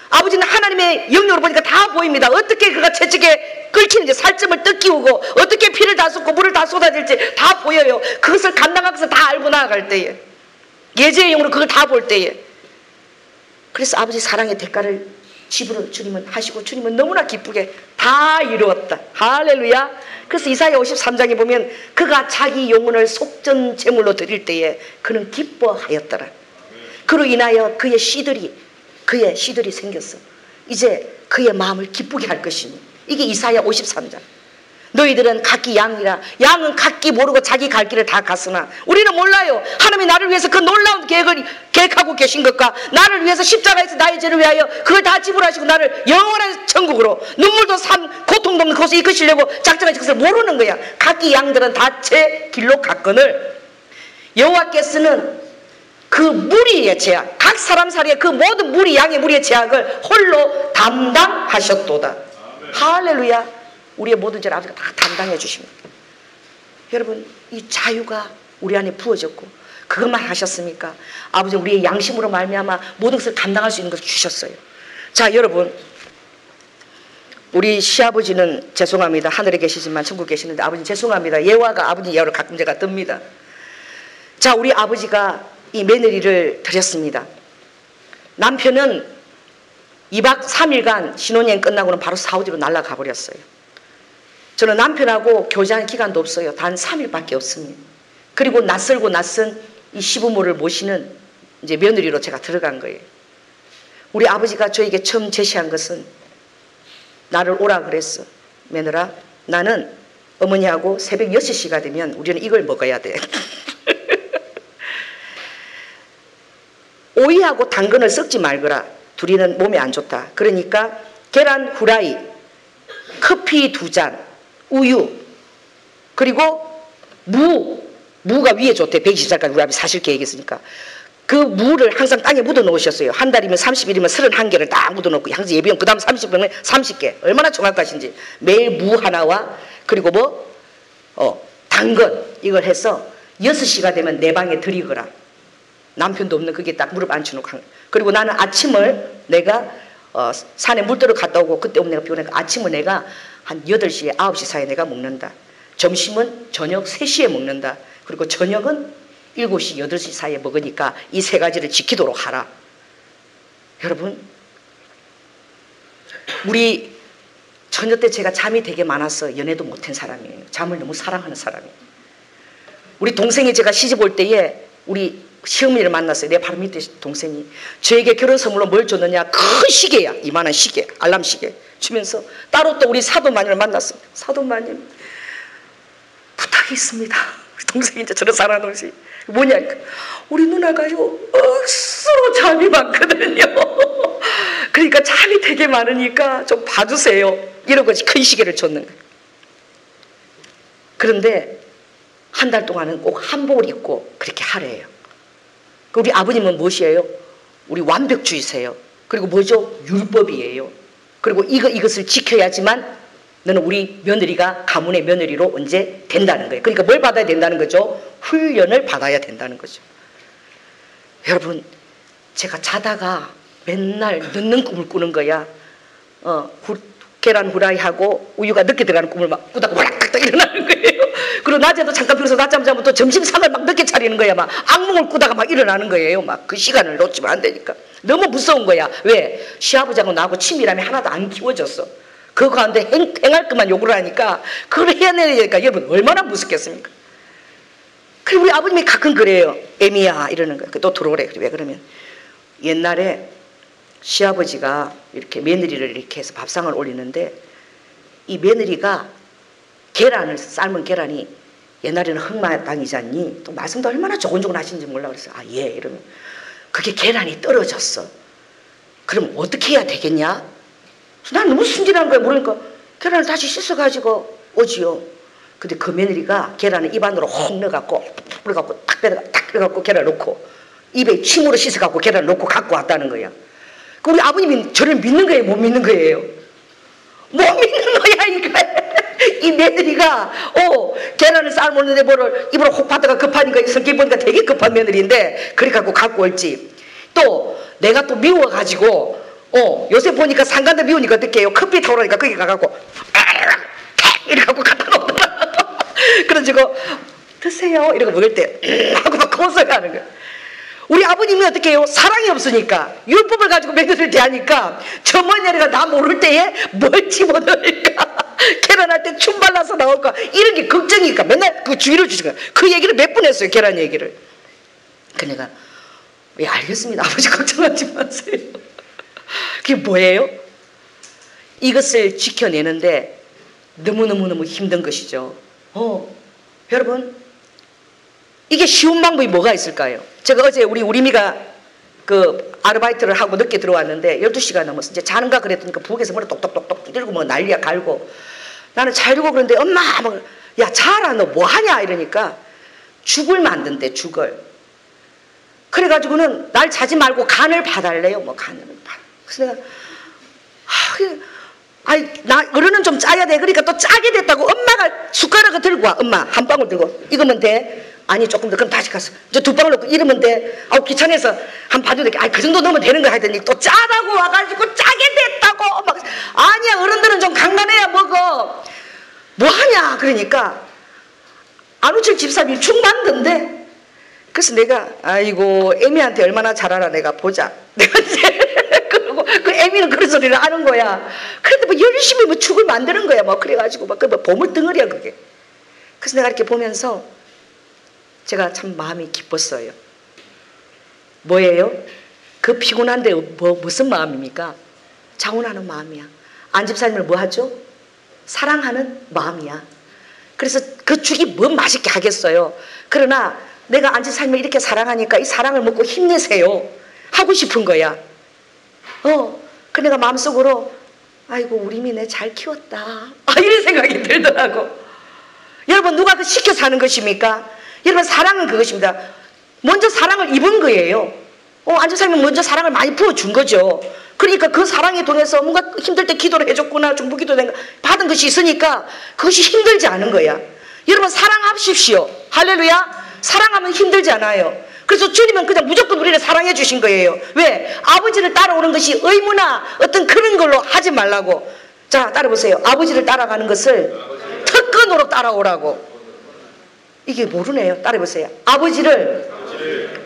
아버지는 하나님의 영역으로 보니까 다 보입니다. 어떻게 그가 채찍에 끓이는지, 살점을 뜯기우고 어떻게 피를 다 쏟고 물을 다 쏟아질지 다 보여요. 그것을 감당하면서 다 알고 나아갈 때에, 예제의 영으로 그걸 다 볼 때에. 그래서 아버지 사랑의 대가를 지불을 주님은 하시고, 주님은 너무나 기쁘게 다 이루었다. 할렐루야. 그래서 이사야 53장에 보면 그가 자기 영혼을 속전 제물로 드릴 때에 그는 기뻐하였더라. 그로 인하여 그의 씨들이 생겼어. 이제 그의 마음을 기쁘게 할 것이니. 이게 이사야 53장. 너희들은 각기 양이라. 양은 각기 모르고 자기 갈 길을 다 갔으나 우리는 몰라요. 하나님이 나를 위해서 그 놀라운 계획을 계획하고 계신 것과 나를 위해서 십자가에서 나의 죄를 위하여 그걸 다 지불하시고 나를 영원한 천국으로 눈물도 고통도 없는 그곳에 이끄시려고 작정하신 것을 모르는 거야. 각기 양들은 다 제 길로 갔거늘 여호와께서는 그 무리의 죄악, 각 사람 사이의 그 모든 무리, 양의 무리의 죄악을 홀로 담당하셨도다. 할렐루야. 우리의 모든 죄를 아버지가 다 담당해 주십니다. 여러분, 이 자유가 우리 안에 부어졌고 그것만 하셨습니까? 아버지는 우리의 양심으로 말미암아 모든 것을 감당할 수 있는 것을 주셨어요. 자, 여러분, 우리 시아버지는 죄송합니다. 하늘에 계시지만 천국에 계시는데 아버지 죄송합니다. 예화가 아버지 예화로 가끔 제가 듭니다. 자, 우리 아버지가 이 며느리를 드렸습니다. 남편은 2박 3일간 신혼여행 끝나고는 바로 사우디로 날아가 버렸어요. 저는 남편하고 교제한 기간도 없어요. 단 3일밖에 없습니다. 그리고 낯설고 낯선 이 시부모를 모시는 이제 며느리로 제가 들어간 거예요. 우리 아버지가 저에게 처음 제시한 것은 나를 오라 그랬어. 며느라, 나는 어머니하고 새벽 6시가 되면 우리는 이걸 먹어야 돼. 오이하고 당근을 섞지 말거라. 둘이는 몸에 안 좋다. 그러니까 계란 후라이, 커피 2잔, 우유, 그리고 무가 위에 좋대. 120살까지 우리 아버지 사실 계획이 있으니까. 그 무를 항상 땅에 묻어 놓으셨어요. 한 달이면 30일이면 31개를 딱 묻어 놓고 항상 예비용 그 다음 30병에 30개. 얼마나 정확하신지. 매일 무 하나와 그리고 당근 이걸 해서 6시가 되면 내 방에 들이거라. 남편도 없는 그게 딱 무릎 앉혀놓고. 그리고 나는 아침을 내가 산에 물들어 갔다 오고 그때 오면 내가 피곤하니까 아침을 내가 한 8시에 9시 사이에 내가 먹는다. 점심은 저녁 3시에 먹는다. 그리고 저녁은 7시 8시 사이에 먹으니까 이 3가지를 지키도록 하라. 여러분, 우리 처녀 때 제가 잠이 되게 많아서 연애도 못한 사람이에요. 잠을 너무 사랑하는 사람이에요. 우리 동생이 제가 시집 올 때에 우리 시어머니를 만났어요. 내 바로 밑에 동생이. 저에게 결혼 선물로 뭘 줬느냐. 큰 시계야. 이만한 시계. 알람 시계 주면서 따로 또 우리 사도마님을 만났어. 사도마님 부탁이 있습니다. 우리 동생이 이제 저런 사랑하는 것이 뭐냐. 우리 누나가요 억수로 잠이 많거든요. 그러니까 잠이 되게 많으니까 좀 봐주세요. 이러고 큰 시계를 줬는 거예요. 그런데 한 달 동안은 꼭 한복을 입고 그렇게 하래요. 우리 아버님은 무엇이에요? 우리 완벽주의세요. 그리고 뭐죠? 율법이에요. 그리고 이것을 지켜야지만 너는 우리 며느리가 가문의 며느리로 언제 된다는 거예요. 그러니까 뭘 받아야 된다는 거죠? 훈련을 받아야 된다는 거죠. 여러분, 제가 자다가 맨날 늦는 꿈을 꾸는 거야. 계란 후라이하고 우유가 늦게 들어가는 꿈을 막 꾸다가 와락딱 일어나는 거예요. 그리고 낮에도 잠깐 피어서 낮잠 자면 또 점심상을 막 늦게 차리는 거야. 막 악몽을 꾸다가 막 일어나는 거예요. 막 그 시간을 놓치면 안 되니까. 너무 무서운 거야. 왜? 시아버지하고 나하고 친밀함이 하나도 안 키워졌어. 그거 가운데 행할 것만 요구를 하니까 그걸 해내니까 여러분 얼마나 무섭겠습니까? 그리고 우리 아버님이 가끔 그래요. 애미야 이러는 거야. 또 들어오래. 왜 그러면 옛날에 시아버지가 이렇게 며느리를 이렇게 해서 밥상을 올리는데 이 며느리가 삶은 계란이 옛날에는 흑마당이잖니. 또 말씀도 얼마나 조곤조곤 하시는지 몰라. 그래서 예 이러면 그게 계란이 떨어졌어. 그럼 어떻게 해야 되겠냐? 난 너무 순진한 거야. 모르니까 계란을 다시 씻어가지고 오지요. 근데 그 며느리가 계란을 입안으로 혹 넣어갖고 딱 빼다가 딱 빼갖고 계란을 넣고 입에 침으로 씻어갖고 계란을 넣고 갖고 왔다는 거야. 우리 아버님이 저를 믿는 거예요? 못 믿는 거예요? 못 믿는 거야. 이 며느리가 계란을 삶았는데 뭐를 입으로 혹 받다가 급하니까 성격 보니까 되게 급한 며느리인데 그래 갖고 갖고 올지. 또 내가 또 미워가지고 요새 보니까 상간도 미우니까 어떻게 해요? 커피 타오르니까 거기 가갖고 이렇게 갖고 갖다 놓더라. 그래가지고 드세요 이러고 먹을 때 하고 막 고소해 하는 거야. 우리 아버님이 어떻게 해요? 사랑이 없으니까 율법을 가지고 며느리를 대하니까 저 며느리가 나 모를 때에 뭘 집어넣을까, 계란할 때 춤 발라서 나올까, 이런 게 걱정이니까 맨날 그 주의를 주시고 그 얘기를 몇 번 했어요. 계란 얘기를. 그러니까 예 알겠습니다. 아버지 걱정하지 마세요. 그게 뭐예요? 이것을 지켜내는데 너무너무너무 힘든 것이죠. 여러분, 이게 쉬운 방법이 뭐가 있을까요? 제가 어제 우리 우리미가 그 아르바이트를 하고 늦게 들어왔는데 12시가 넘었어. 이제 자는가 그랬더니 그 부엌에서 머리 똑똑똑똑 들고 뭐 난리야 갈고. 나는 자려고 그러는데 엄마 막, 야 자라 너 뭐하냐 이러니까 죽을 만든대, 죽을. 그래가지고는 날 자지 말고 간을 봐달래요. 뭐 간을 봐. 그래서 내가 아이 나 어른은 좀 짜야 돼. 그러니까 또 짜게 됐다고 엄마가 숟가락을 들고 와. 엄마 한 방울 들고 이거면 돼? 아니 조금 더. 그럼 다시 가서 이제 두 방울 넣고 이러면 돼? 아우 귀찮아서 한 봐도 돼. 아이 그 정도 넣으면 되는 거 하더니 또 짜다고 와가지고 짜게 됐다고 막. 아니야 어른들은 좀 강간해야 먹어. 뭐하냐 그러니까 안우철 집사님이 죽 만든데. 그래서 내가 아이고 애미한테 얼마나 잘 알아 내가 보자. 내가 이제 그러고 그 애미는 그런 소리를 하는 거야. 그런데 뭐 열심히 뭐 죽을 만드는 거야. 뭐 그래가지고 막 그 뭐 보물 덩어리야 그게. 그래서 내가 이렇게 보면서 제가 참 마음이 기뻤어요. 뭐예요? 그 피곤한데 무슨 마음입니까? 자원하는 마음이야. 안 집사님을 뭐 하죠? 사랑하는 마음이야. 그래서 그 죽이 뭐 맛있게 하겠어요. 그러나 내가 안 집사님을 이렇게 사랑하니까 이 사랑을 먹고 힘내세요 하고 싶은 거야. 그 내가 마음속으로 아이고 우리 미네 잘 키웠다. 이런 생각이 들더라고. 여러분 누가 그 시켜 사는 것입니까? 여러분 사랑은 그것입니다. 먼저 사랑을 입은 거예요. 안 집사님은 먼저 사랑을 많이 부어준 거죠. 그러니까 그 사랑에 통해서 뭔가 힘들 때 기도를 해줬구나, 중보기도 받은 것이 있으니까 그것이 힘들지 않은 거야. 여러분 사랑하십시오. 할렐루야. 사랑하면 힘들지 않아요. 그래서 주님은 그냥 무조건 우리를 사랑해 주신 거예요. 왜? 아버지를 따라오는 것이 의무나 어떤 그런 걸로 하지 말라고. 자 따라보세요. 아버지를 따라가는 것을 특권으로 따라오라고. 이게 모르네요. 따라해보세요. 아버지를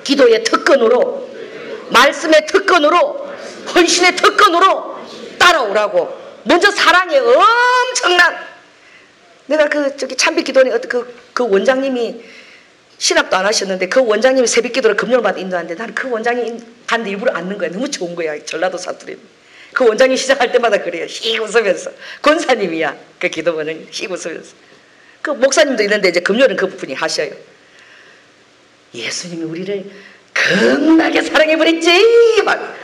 기도의 특권으로, 말씀의 특권으로, 헌신의 특권으로 따라오라고. 먼저 사랑의 엄청난. 내가 저기 참빛기도원에 그 원장님이 신학도 안 하셨는데 그 원장님이 새벽기도를 금요일마다 인도하는데 나는 그 원장님 갔는데 일부러 앉는 거야. 너무 좋은 거야. 전라도 사투리. 그 원장님 시작할 때마다 그래요. 씩 웃으면서. 권사님이야. 그 기도원은 씩 웃으면서. 그 목사님도 있는데 이제 금요일은 그 분이 하셔요. 예수님이 우리를 겁나게 사랑해버렸지. 막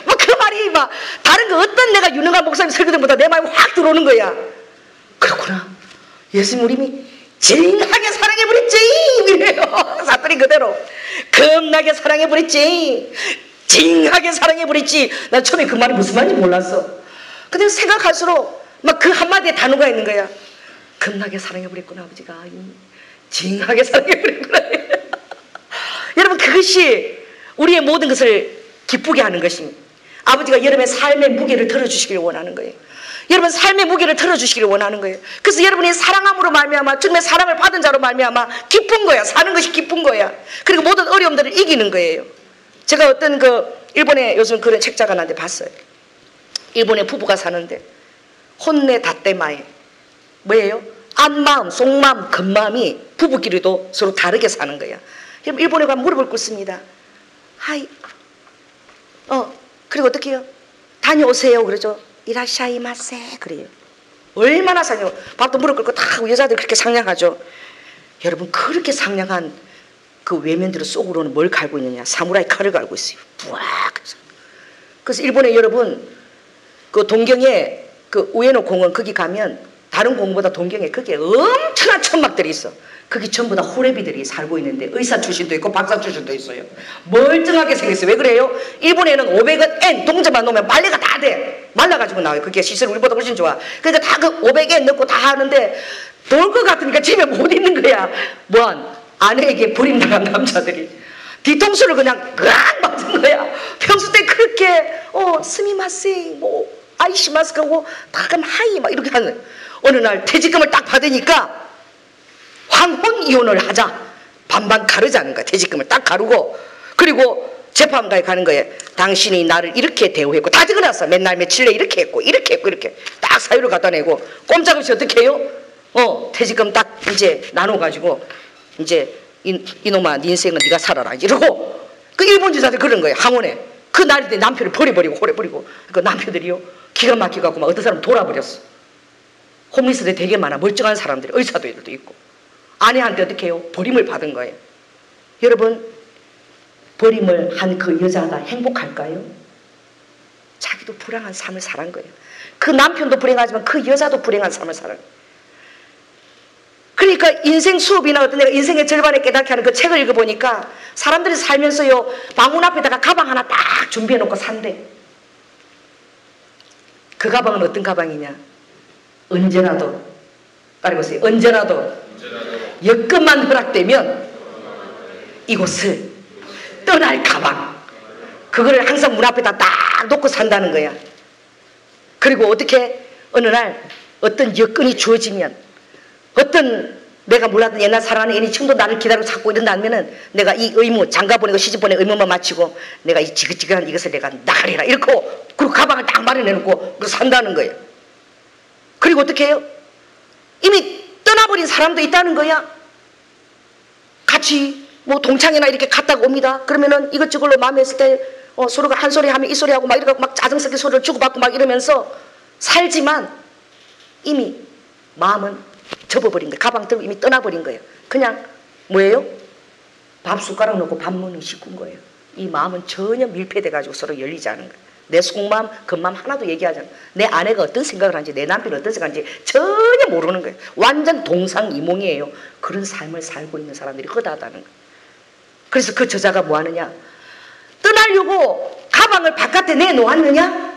그 말이 막 다른 거 어떤 내가 유능한 목사님 설교들보다 내 마음이 확 들어오는 거야. 그렇구나. 예수님 우리 징하게 사랑해버렸지. 이래요. 사투리 그대로. 겁나게 사랑해버렸지. 징하게 사랑해버렸지. 난 처음에 그 말이 무슨 말인지 몰랐어. 근데 생각할수록 막 그 한마디에 단어가 있는 거야. 겁나게 사랑해버렸구나 아버지가. 징하게 사랑해버렸구나. 여러분 그것이 우리의 모든 것을 기쁘게 하는 것입니다. 아버지가 여러분의 삶의 무게를 덜어주시기를 원하는 거예요. 여러분 삶의 무게를 덜어주시기를 원하는 거예요. 그래서 여러분이 사랑함으로 말미암아 주님의 사랑을 받은 자로 말미암아 기쁜 거야. 사는 것이 기쁜 거야. 그리고 모든 어려움들을 이기는 거예요. 제가 어떤 일본에 요즘 그런 책자가한테 봤어요. 일본에 부부가 사는데 혼내 다떼마에 뭐예요? 앞마음, 속마음, 겉마음이 부부끼리도 서로 다르게 사는 거야. 여러분 일본에 가면 무릎을 꿇습니다. 하이. 그리고 어떻게 해요? 다녀오세요. 그러죠. 이라샤이마세. 그래요. 얼마나 상냥. 밥도 무릎 꿇고 다 여자들 그렇게 상냥하죠. 여러분 그렇게 상냥한 그 외면들의 속으로는 뭘 갈고 있느냐. 사무라이 칼을 갈고 있어요. 부악. 그래서 일본에 여러분 그 동경에 그 우에노 공원 거기 가면 다른 공원보다 동경에 거기에 엄청난 천막들이 있어. 거기 전부 다 호레비들이 살고 있는데 의사 출신도 있고 박사 출신도 있어요. 멀쩡하게 생겼어요. 왜 그래요? 일본에는 500원 엔 동전만 놓으면 빨래가 다 돼. 말라가지고 나와요. 그게 시설 우리보다 훨씬 좋아. 그러니까 다 그 500엔 넣고 다 하는데 돌 것 같으니까 집에 못 있는 거야. 뭐한 아내에게 버림당한 남자들이 뒤통수를 그냥 그악 맞은 거야. 평소 때 그렇게 스미마세 뭐 아이시마스하고 다 그럼 하이 막 이렇게 하는. 어느 날 퇴직금을 딱 받으니까 황혼 이혼을 하자. 반반 가르자는 거야. 퇴직금을 딱 가르고. 그리고 재판가에 가는 거예요. 당신이 나를 이렇게 대우했고 다 적어놨어. 맨날 며칠 내 이렇게 했고 이렇게 했고 이렇게 딱 사유를 갖다 내고 꼼짝없이 어떻게 해요? 퇴직금 딱 이제 나눠가지고 이제 이놈아 네 인생은 네가 살아라 이러고. 그 일본 여자들 그런 거예요. 항원에 그 날이 돼 남편을 버려버리고 호래버리고. 그 남편들이요 기가 막혀갖고 막 어떤 사람은 돌아버렸어. 홈리스들이 되게 많아. 멀쩡한 사람들이, 의사들도 있고. 아내한테 어떻게 해요? 버림을 받은 거예요. 여러분, 버림을 한 그 여자가 행복할까요? 자기도 불행한 삶을 살은 거예요. 그 남편도 불행하지만 그 여자도 불행한 삶을 살아요. 그러니까 인생 수업이나 어떤 내가 인생의 절반에 깨닫게 하는 그 책을 읽어보니까 사람들이 살면서요, 방문 앞에다가 가방 하나 딱 준비해놓고 산대. 그 가방은 어떤 가방이냐? 언제라도, 따라해보세요. 언제라도 여건만 허락되면 이곳을 떠날 가방. 그거를 항상 문 앞에다 딱 놓고 산다는 거야. 그리고 어떻게 어느 날 어떤 여건이 주어지면, 어떤 내가 몰랐던 옛날 사랑하는 애인이 지금도 나를 기다리고 찾고 이런다면은 내가 이 의무, 장가 보내고 시집 보내고 의무만 마치고 내가 이 지긋지긋한 이것을 내가 나가리라 이렇고, 그리고 가방을 딱 마련해놓고 산다는 거예요. 그리고 어떻게 해요? 이미 떠나버린 사람도 있다는 거야. 같이 뭐 동창회나 이렇게 갔다가 옵니다. 그러면은 이것저것로 마음에 했을 때 서로가 한 소리 하면 이 소리 하고 막 이러고 막 짜증 섞인 소리를 주고받고 막 이러면서 살지만 이미 마음은 접어버린 거예요. 가방 들고 이미 떠나버린 거예요. 그냥 뭐예요? 밥 숟가락 넣고 밥 먹는 식구인 거예요. 이 마음은 전혀 밀폐돼가지고 서로 열리지 않은 거예요. 내 속마음, 겉마음 하나도 얘기하지 않아요. 내 아내가 어떤 생각을 하는지, 내 남편이 어떤 생각을 하는지 전혀 모르는 거예요. 완전 동상이몽이에요. 그런 삶을 살고 있는 사람들이 허다하다는 거예요. 그래서 그 저자가 뭐 하느냐? 떠나려고 가방을 바깥에 내놓았느냐?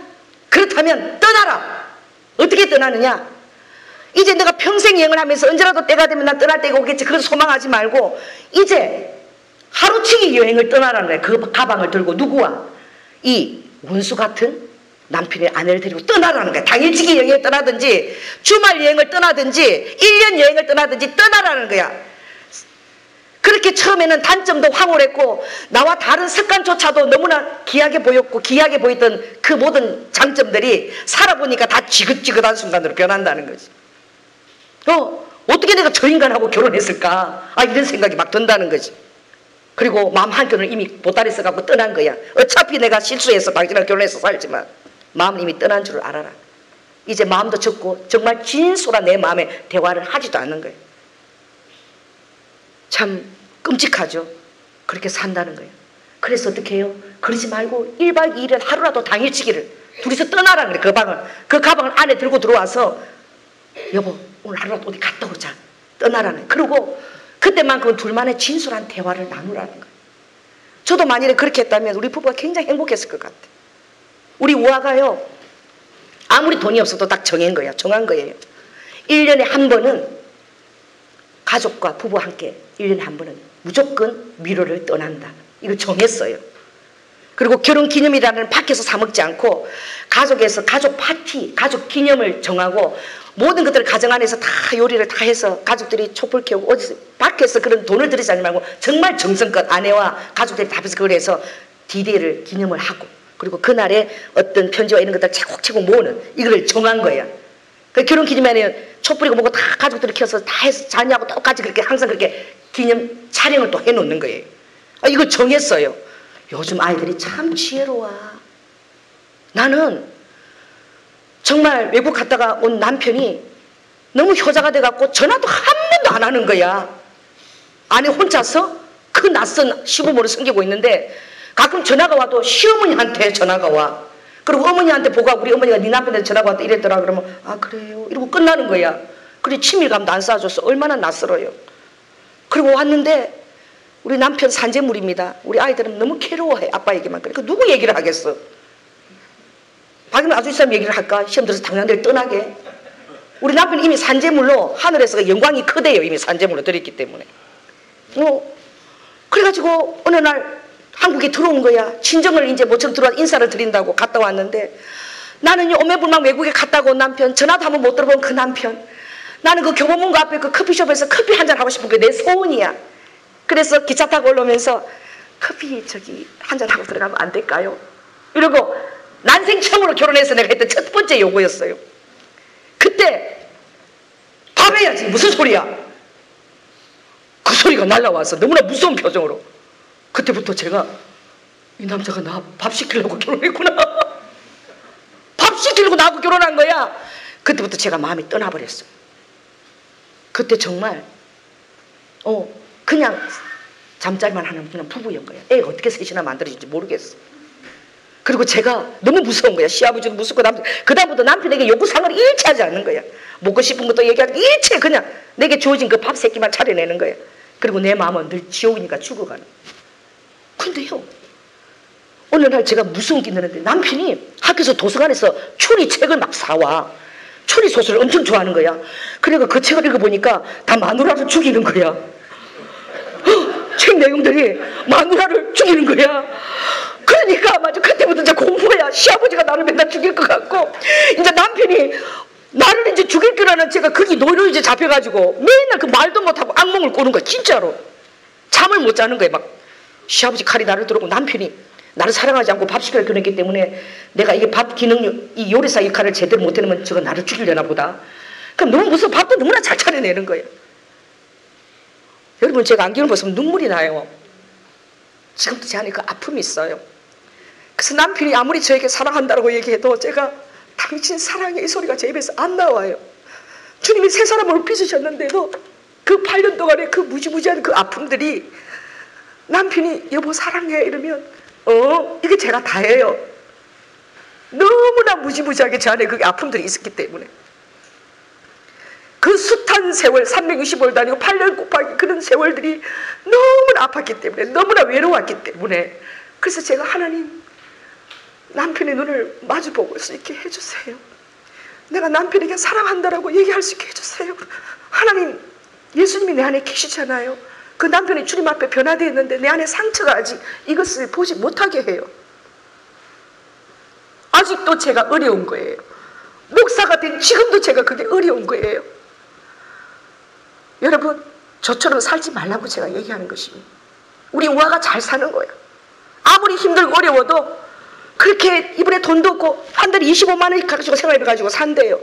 그렇다면 떠나라. 어떻게 떠나느냐? 이제 내가 평생 여행을 하면서 언제라도 때가 되면 난 떠날 때가 오겠지. 그걸 소망하지 말고 이제 하루치기 여행을 떠나라는 거예요. 그 가방을 들고 누구와? 이 원수 같은 남편의 아내를 데리고 떠나라는 거예요. 당일치기 여행을 떠나든지 주말 여행을 떠나든지 1년 여행을 떠나든지 떠나라는 거야. 그렇게 처음에는 단점도 황홀했고 나와 다른 습관조차도 너무나 귀하게 보였고 귀하게 보였던 그 모든 장점들이 살아보니까 다 지긋지긋한 순간으로 변한다는 거지. 어떻게 내가 저 인간하고 결혼했을까? 이런 생각이 막 든다는 거지. 그리고 마음 한켠을 이미 보따리 써갖고 떠난 거야. 어차피 내가 실수해서 당신하고 결혼해서 살지만 마음은 이미 떠난 줄을 알아라. 이제 마음도 접고 정말 진솔한 내 마음에 대화를 하지도 않는 거예요. 참 끔찍하죠. 그렇게 산다는 거예요. 그래서 어떻게 해요? 그러지 말고 1박 2일은 하루라도 당일치기를 둘이서 떠나라는 거예요. 그 방을. 그 가방을 안에 들고 들어와서 여보 오늘 하루라도 어디 갔다 오자. 떠나라는 거예요. 그리고 그때만큼은 둘만의 진솔한 대화를 나누라는 거예요. 저도 만일에 그렇게 했다면 우리 부부가 굉장히 행복했을 것 같아요. 우리 우아가요, 아무리 돈이 없어도 딱 정한 거예요. 1년에 한 번은 가족과 부부와 함께 1년에 한 번은 무조건 미로를 떠난다. 이걸 정했어요. 그리고 결혼기념이라는 밖에서 사 먹지 않고 가족에서 가족 파티, 가족 기념을 정하고 모든 것들을 가정 안에서 다 요리를 다 해서 가족들이 촛불 켜고 어디서 밖에서 그런 돈을 들이지 않지 말고 정말 정성껏 아내와 가족들이 다 해서 그걸 해서 D-Day를 기념을 하고, 그리고 그날에 어떤 편지와 이런 것들 차곡차곡 모으는 이거를 정한 거야. 그 결혼 기념에는 촛불이고 뭐고 다 가족들이 켜서 다 해서 자녀하고 똑같이 그렇게 항상 그렇게 기념 촬영을 또 해놓는 거예요. 이거 정했어요. 요즘 아이들이 참 지혜로워. 나는 정말 외국 갔다가 온 남편이 너무 효자가 돼갖고 전화도 한 번도 안 하는 거야. 아내 혼자서 그 낯선 시부모를 섬기고 있는데 가끔 전화가 와도 시어머니한테 전화가 와. 그리고 어머니한테 보고 우리 어머니가 네 남편한테 전화가 왔다 이랬더라 그러면 그래요 이러고 끝나는 거야. 그래 친밀감도 안 쌓아줘서 얼마나 낯설어요. 그리고 왔는데 우리 남편 산재물입니다. 우리 아이들은 너무 괴로워해. 아빠 얘기만. 그러니까 누구 얘기를 하겠어. 박이면 아주 사람 얘기를 할까? 시험 들어서 당장들 떠나게. 우리 남편이 이미 산재물로 하늘에서 영광이 크대요. 이미 산재물로 들었기 때문에. 그래가지고 어느 날 한국에 들어온 거야. 친정을 이제 모처럼 들어와 인사를 드린다고 갔다 왔는데 나는 오매불망 외국에 갔다가 온 남편, 전화도 한번 못 들어본 그 남편. 나는 그 교보문고 앞에 그 커피숍에서 커피 한잔 하고 싶은 게 내 소원이야. 그래서 기차 타고 올라오면서 커피 한잔 하고 들어가면 안 될까요? 이러고 난생 처음으로 결혼해서 내가 했던 첫 번째 요구였어요. 그때 밥해야지. 무슨 소리야? 그 소리가 날라와서 너무나 무서운 표정으로. 그때부터 제가 이 남자가 나 밥 시키려고 결혼했구나. 밥 시키려고 나하고 결혼한 거야. 그때부터 제가 마음이 떠나버렸어요. 그때 정말 그냥 잠자리만 하는 그냥 부부인 거야. 애가 어떻게 셋이나 만들어질지 모르겠어. 그리고 제가 너무 무서운 거야. 시아버지도 무섭고 그다음부터 남편에게 요구사항을 일체 하지 않는 거야. 먹고 싶은 것도 얘기하고 일체 그냥 내게 주어진 그 밥 새끼만 차려내는 거야. 그리고 내 마음은 늘 지옥이니까 죽어가는. 근데요, 어느 날 제가 무서운 게 있는데 남편이 학교에서 도서관에서 추리책을 막 사와. 추리 소설을 엄청 좋아하는 거야. 그러니까 그 책을 읽어보니까 다 마누라를 죽이는 거야. 책 내용들이 마누라를 죽이는 거야. 그러니까 맞아, 그때부터 이제 공부야. 시아버지가 나를 맨날 죽일 것 같고, 이제 남편이 나를 이제 죽일 거라는 제가 거기 노를 이제 잡혀가지고 맨날 그 말도 못하고 악몽을 꾸는 거야. 진짜로 잠을 못 자는 거야. 막 시아버지 칼이 나를 들어오고 남편이 나를 사랑하지 않고 밥 시켜야 그랬기 때문에 내가 이게 밥 기능, 이 요리사 역할을 제대로 못해내면 저거 나를 죽이려나 보다. 그럼 너무 무서워. 밥도 너무나 잘 차려내는 거예요. 여러분, 제가 안경을 벗으면 눈물이 나요. 지금도 제 안에 그 아픔이 있어요. 그래서 남편이 아무리 저에게 사랑한다고 얘기해도 제가 당신 사랑해 이 소리가 제 입에서 안 나와요. 주님이 새 사람을 빚으셨는데도 그 8년 동안의 그 무지무지한 그 아픔들이 남편이 여보 사랑해 이러면 이게 제가 다예요. 너무나 무지무지하게 제 안에 그 아픔들이 있었기 때문에 그 숱한 세월 365일도 아니고 8년 곱하기 그런 세월들이 너무나 아팠기 때문에 너무나 외로웠기 때문에 그래서 제가 하나님 남편의 눈을 마주보고 수 있게 해주세요. 내가 남편에게 사랑한다라고 얘기할 수 있게 해주세요. 하나님, 예수님이 내 안에 계시잖아요. 그 남편이 주님 앞에 변화되어 있는데 내 안에 상처가 아직 이것을 보지 못하게 해요. 아직도 제가 어려운 거예요. 목사가 된 지금도 제가 그게 어려운 거예요. 여러분, 저처럼 살지 말라고 제가 얘기하는 것입니다. 우리 우아가 잘 사는 거예요. 아무리 힘들고 어려워도 그렇게 이번에 돈도 없고 한 달에 25만 원 가지고 생활해가지고 산대요.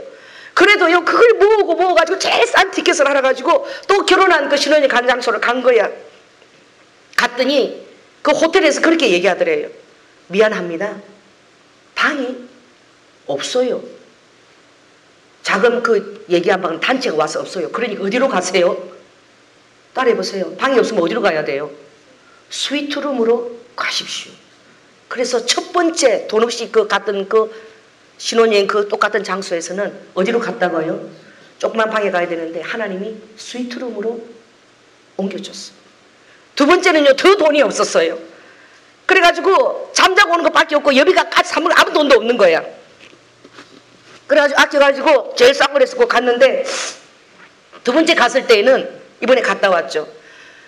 그래도요, 그걸 모으고가지고 제일 싼 티켓을 알아가지고 또 결혼한 그 신혼이 간 장소를 간 거야. 갔더니 그 호텔에서 그렇게 얘기하더래요. 미안합니다. 방이 없어요. 작은 그 얘기한 방은 단체가 와서 없어요. 그러니까 어디로 가세요? 따라해보세요. 방이 없으면 어디로 가야 돼요? 스위트룸으로 가십시오. 그래서 첫 번째 돈 없이 갔던 그 신혼여행 그 똑같은 장소에서는 어디로 갔다고요? 조그만 방에 가야 되는데 하나님이 스위트룸으로 옮겨줬어요. 두 번째는요, 더 돈이 없었어요. 그래가지고 잠자고 오는 것밖에 없고 여비가 같이 사먹을 아무 돈도 없는 거야. 그래가지고 아껴가지고 제일 싼 걸 했고 갔는데 두 번째 갔을 때에는 이번에 갔다 왔죠.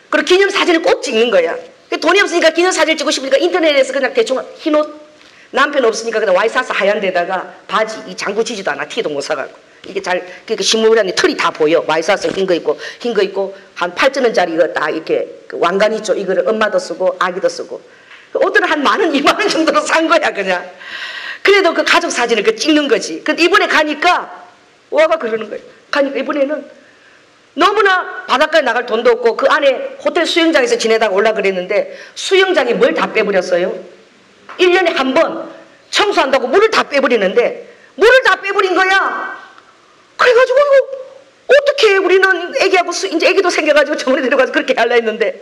그리고 기념사진을 꼭 찍는 거야. 돈이 없으니까 기념사진 찍고 싶으니까 인터넷에서 그냥 대충 흰옷, 남편 없으니까 그냥 와이사스 하얀 데다가 바지, 이 장구치지도 않아. 티도 못 사가고. 이게 잘, 그러니까 신문이라는 털이 다 보여. 와이사스 흰 거 있고, 한 8,000원짜리 이거 딱 이렇게 그 왕관 있죠. 이거를 엄마도 쓰고, 아기도 쓰고. 옷들은 한 10,000원, 20,000원 정도로 산 거야, 그냥. 그래도 그 가족 사진을 그 찍는 거지. 근데 이번에 가니까, 와가 그러는 거예요. 가니까 이번에는 너무나 바닷가에 나갈 돈도 없고 그 안에 호텔 수영장에서 지내다가 올라 그랬는데 수영장이 뭘 다 빼버렸어요. 1년에 한 번 청소한다고 물을 다 빼버리는데 물을 다 빼버린 거야. 그래가지고 어떻게 우리는 애기하고 이제 애기도 생겨가지고 저번에 데려가서 그렇게 하려 했는데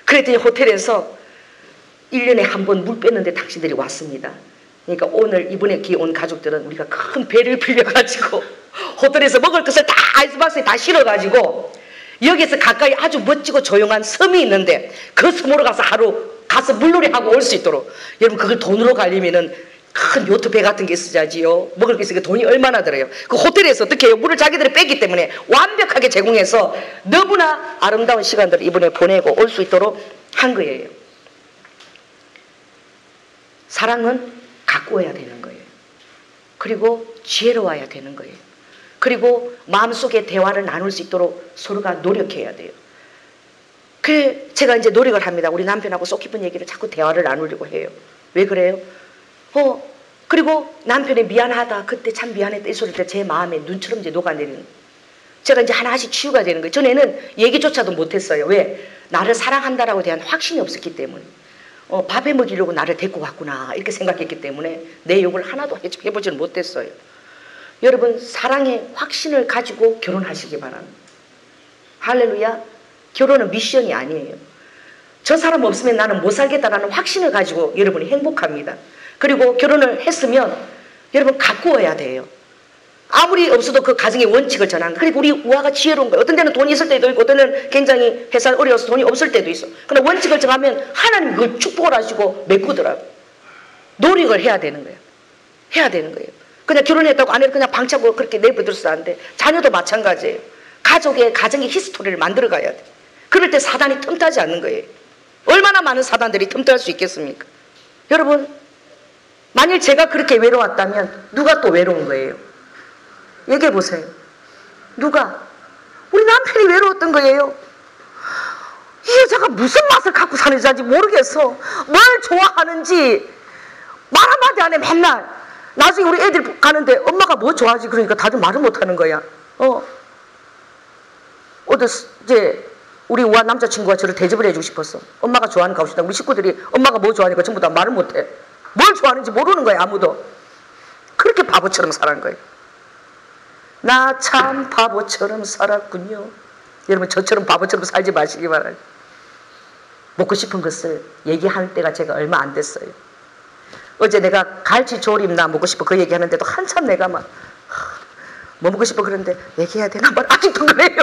그랬더니 호텔에서 1년에 한 번 물 뺐는데 당신들이 왔습니다. 그러니까 오늘 이번에 기회 온 가족들은 우리가 큰 배를 빌려가지고 호텔에서 먹을 것을 다 아이스박스에 다 실어가지고 여기서 가까이 아주 멋지고 조용한 섬이 있는데 그 섬으로 가서 하루 가서 물놀이 하고 올 수 있도록. 여러분, 그걸 돈으로 가려면은 큰 요트 배 같은 게 있어야지요. 먹을 게 있으니까 돈이 얼마나 들어요. 그 호텔에서 어떻게 해요? 물을 자기들이 뺐기 때문에 완벽하게 제공해서 너무나 아름다운 시간들을 이번에 보내고 올 수 있도록 한 거예요. 사랑은 가꾸어야 되는 거예요. 그리고 지혜로워야 되는 거예요. 그리고 마음속에 대화를 나눌 수 있도록 서로가 노력해야 돼요. 그래 제가 이제 노력을 합니다. 우리 남편하고 속 깊은 얘기를 자꾸 대화를 나누려고 해요. 왜 그래요? 그리고 남편이 미안하다, 그때 참 미안했다 이 소리 때 제 마음에 눈처럼 이제 녹아내리는, 제가 이제 하나씩 치유가 되는 거예요. 전에는 얘기조차도 못했어요. 왜? 나를 사랑한다라고 대한 확신이 없었기 때문에. 밥해 먹이려고 나를 데리고 갔구나 이렇게 생각했기 때문에 내 욕을 하나도 해보지는 못했어요. 여러분 사랑의 확신을 가지고 결혼하시기 바랍니다. 할렐루야. 결혼은 미션이 아니에요. 저 사람 없으면 나는 못 살겠다라는 확신을 가지고 여러분이 행복합니다. 그리고 결혼을 했으면 여러분 가꾸어야 돼요. 아무리 없어도 그 가정의 원칙을 전하는 거예요. 그리고 우리 우화가 지혜로운 거예요. 어떤 데는 돈이 있을 때도 있고 어떤 데는 굉장히 회사 어려워서 돈이 없을 때도 있어. 그러나 원칙을 정하면 하나님 그걸 축복을 하시고 메꾸더라고요. 노력을 해야 되는 거예요. 해야 되는 거예요. 그냥 결혼했다고 아내를 그냥 방치하고 그렇게 내버려둬서 안 돼. 자녀도 마찬가지예요. 가정의 히스토리를 만들어 가야 돼. 그럴 때 사단이 틈타지 않는 거예요. 얼마나 많은 사단들이 틈탈 수 있겠습니까? 여러분, 만일 제가 그렇게 외로웠다면 누가 또 외로운 거예요? 얘기해 보세요. 누가? 우리 남편이 외로웠던 거예요. 이 여자가 무슨 맛을 갖고 사는 여자인지 모르겠어. 뭘 좋아하는지 말 한마디 안 해. 맨날 나중에 우리 애들 가는데 엄마가 뭐 좋아하지? 그러니까 다들 말을 못하는 거야. 이제 우리 우아 남자친구가 저를 대접을 해주고 싶었어. 엄마가 좋아하는 거 없다. 우리 식구들이 엄마가 뭐 좋아하니까 전부 다 말을 못해. 뭘 좋아하는지 모르는 거야, 아무도. 그렇게 바보처럼 살아간 거예요. 나 참 바보처럼 살았군요. 여러분, 저처럼 바보처럼 살지 마시기 바라요. 먹고 싶은 것을 얘기할 때가 제가 얼마 안 됐어요. 어제 내가 갈치 조림 나 먹고 싶어 그 얘기하는데도 한참 내가 막 뭐 먹고 싶어 그러는데 얘기해야 되나 말 아직도 그래요.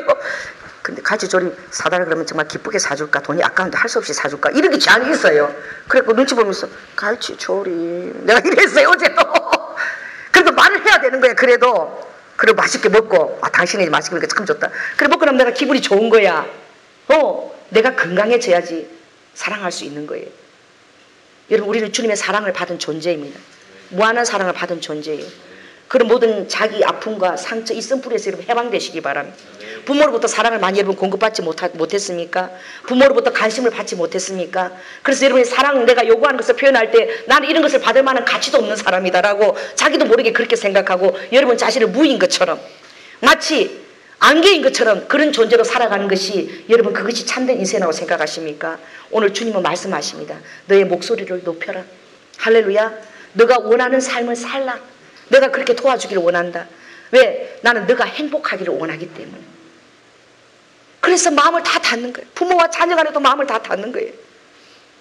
근데 갈치 조림 사달라 그러면 정말 기쁘게 사줄까? 돈이 아까운데 할 수 없이 사줄까? 이런 게 제한이 있어요. 그래서 눈치 보면서 갈치 조림 내가 이랬어요 어제도. 그래도 말을 해야 되는 거야. 그리고 맛있게 먹고 당신이 맛있게 먹으니까 참 좋다. 그래 먹고 나면 내가 기분이 좋은 거야. 내가 건강해져야지 사랑할 수 있는 거예요. 여러분, 우리는 주님의 사랑을 받은 존재입니다. 무한한 사랑을 받은 존재예요. 그런 모든 자기 아픔과 상처, 이 쓴뿌리에서 여러분 해방되시기 바랍니다. 부모로부터 사랑을 많이 여러분 공급받지 못했습니까? 부모로부터 관심을 받지 못했습니까? 그래서 여러분의 사랑, 내가 요구하는 것을 표현할 때 나는 이런 것을 받을 만한 가치도 없는 사람이다라고 자기도 모르게 그렇게 생각하고 여러분 자신을 무인 것처럼 마치 안개인 것처럼 그런 존재로 살아가는 것이 여러분 그것이 참된 인생이라고 생각하십니까? 오늘 주님은 말씀하십니다. 너의 목소리를 높여라. 할렐루야. 너가 원하는 삶을 살라. 내가 그렇게 도와주기를 원한다. 왜? 나는 너가 행복하기를 원하기 때문에. 그래서 마음을 다 닫는 거예요. 부모와 자녀 간에도 마음을 다 닫는 거예요.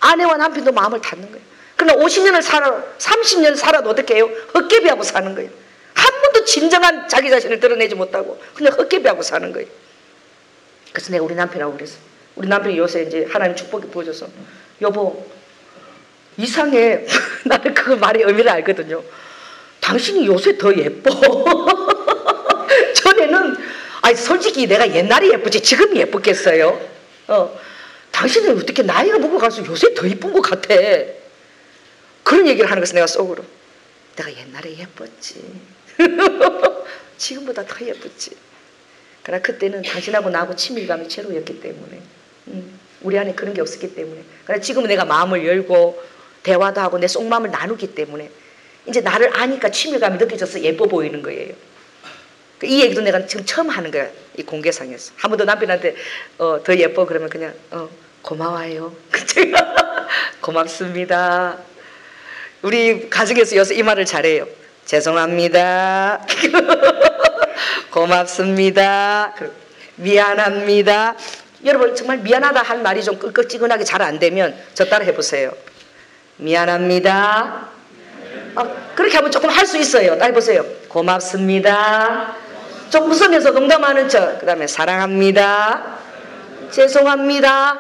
아내와 남편도 마음을 닫는 거예요. 그러나 50년을 살아 30년 살아도 어떻게 해요? 헛개비하고 사는 거예요. 한 번도 진정한 자기 자신을 드러내지 못하고 그냥 헛개비하고 사는 거예요. 그래서 내가 우리 남편하고 그랬어. 우리 남편이 요새 이제 하나님 축복이 부어줘서 여보 이상해. 나는 그 말의 의미를 알거든요. 당신이 요새 더 예뻐. 전에는 솔직히 내가 옛날에 예쁘지 지금이 예쁘겠어요. 당신은 어떻게 나이가 먹어가서 요새 더 예쁜 것 같아. 그런 얘기를 하는 것을 내가 속으로 내가 옛날에 예뻤지. 지금보다 더 예뻤지. 그러나 그때는 당신하고 나하고 친밀감이 제로였기 때문에 우리 안에 그런 게 없었기 때문에. 그러나 지금은 내가 마음을 열고 대화도 하고 내 속마음을 나누기 때문에 이제 나를 아니까 친밀감이 느껴져서 예뻐 보이는 거예요. 이 얘기도 내가 지금 처음 하는 거야. 이 공개상에서. 한 번도 남편한테 더 예뻐 그러면 그냥 고마워요. 고맙습니다. 우리 가정에서 요새 이 말을 잘해요. 죄송합니다. 고맙습니다. 미안합니다. 여러분 정말 미안하다 할 말이 좀 끄끄찌근하게 잘 안 되면 저 따라 해보세요. 미안합니다. 그렇게 하면 조금 할 수 있어요. 따라 해보세요. 고맙습니다. 좀 웃으면서 농담하는 척. 그 다음에 사랑합니다. 죄송합니다.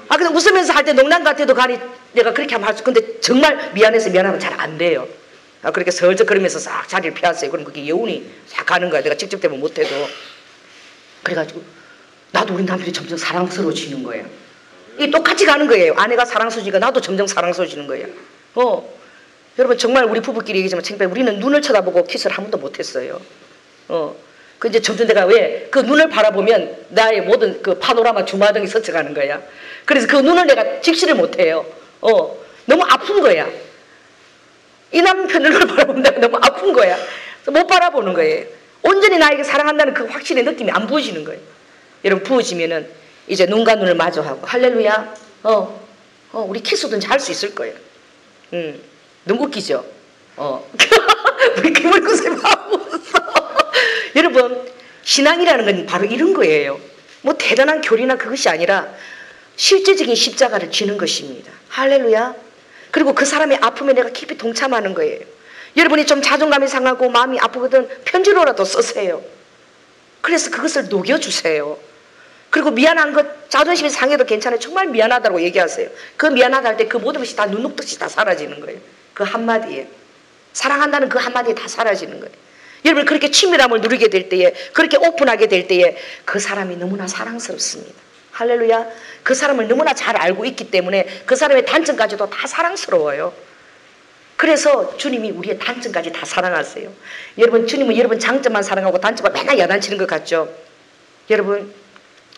그냥 웃으면서 할 때 농담 같아도 가리 내가 그렇게 하면 할 수. 근데 정말 미안해서 미안하면 잘 안 돼요. 그렇게 설적거리면서 싹 자리를 피하세요. 그럼 그게 여운이 싹 가는 거야. 내가 직접 되면 못해도. 그래가지고 나도 우리 남편이 점점 사랑스러워지는 거예요. 이게 똑같이 가는 거예요. 아내가 사랑스러워지니까 나도 점점 사랑스러워지는 거예요. 여러분 정말 우리 부부끼리 얘기하지만 창피해. 우리는 눈을 쳐다보고 키스를 한 번도 못했어요. 그 이제 점점 내가 왜 그 눈을 바라보면 나의 모든 그 파노라마 주마등이 스쳐가는 거야. 그래서 그 눈을 내가 직시를 못해요. 너무 아픈 거야. 이 남편을 바라보면 내가 너무 아픈 거야. 못 바라보는 거예요. 온전히 나에게 사랑한다는 그 확신의 느낌이 안 부어지는 거예요. 여러분 부어지면은 이제 눈과 눈을 마주하고 할렐루야. 우리 키스든지 할 수 있을 거예요. 너무 웃기죠? 우리 김을구쌤 하고 웃어. 여러분, 신앙이라는 건 바로 이런 거예요. 뭐 대단한 교리나 그것이 아니라 실제적인 십자가를 지는 것입니다. 할렐루야. 그리고 그 사람의 아픔에 내가 깊이 동참하는 거예요. 여러분이 좀 자존감이 상하고 마음이 아프거든 편지로라도 쓰세요. 그래서 그것을 녹여주세요. 그리고 미안한 것, 자존심이 상해도 괜찮아요. 정말 미안하다고 얘기하세요. 그 미안하다 할 때 그 모든 것이 다 눈 녹듯이 다 사라지는 거예요. 그 한마디에. 사랑한다는 그 한마디에 다 사라지는 거예요. 여러분, 그렇게 친밀함을 누리게 될 때에, 그렇게 오픈하게 될 때에 그 사람이 너무나 사랑스럽습니다. 할렐루야. 그 사람을 너무나 잘 알고 있기 때문에 그 사람의 단점까지도 다 사랑스러워요. 그래서 주님이 우리의 단점까지 다 사랑하세요. 여러분, 주님은 여러분 장점만 사랑하고 단점만 맨날 야단치는 것 같죠? 여러분,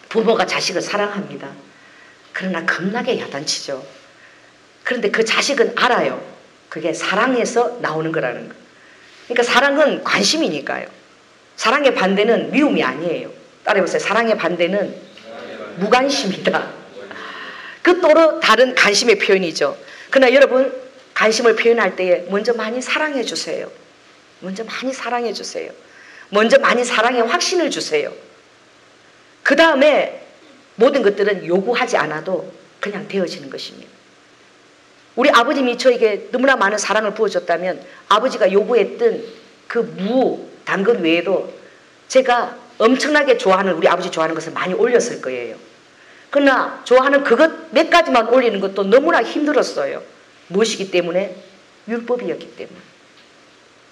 부모가 자식을 사랑합니다. 그러나 겁나게 야단치죠. 그런데 그 자식은 알아요. 그게 사랑에서 나오는 거라는 거. 그러니까 사랑은 관심이니까요. 사랑의 반대는 미움이 아니에요. 따라해보세요. 사랑의 반대는 무관심이다. 그 또로 다른 관심의 표현이죠. 그러나 여러분, 관심을 표현할 때에 먼저 많이 사랑해 주세요. 먼저 많이 사랑해 주세요. 먼저 많이 사랑의 확신을 주세요. 그 다음에 모든 것들은 요구하지 않아도 그냥 되어지는 것입니다. 우리 아버님이 저에게 너무나 많은 사랑을 부어줬다면 아버지가 요구했던 그 단것 외에도 제가 엄청나게 좋아하는, 우리 아버지 좋아하는 것을 많이 올렸을 거예요. 그러나 좋아하는 그것 몇 가지만 올리는 것도 너무나 힘들었어요. 무엇이기 때문에? 율법이었기 때문에.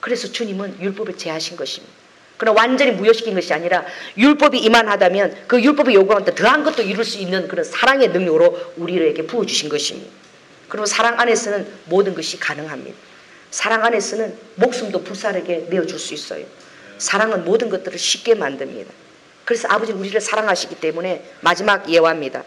그래서 주님은 율법을 제하신 것입니다. 그러나 완전히 무효시킨 것이 아니라 율법이 이만하다면 그 율법이 요구한 데 더한 것도 이룰 수 있는 그런 사랑의 능력으로 우리에게 부어주신 것입니다. 그리고 사랑 안에서는 모든 것이 가능합니다. 사랑 안에서는 목숨도 불사르게 내어줄 수 있어요. 사랑은 모든 것들을 쉽게 만듭니다. 그래서 아버지는 우리를 사랑하시기 때문에 마지막 예화입니다.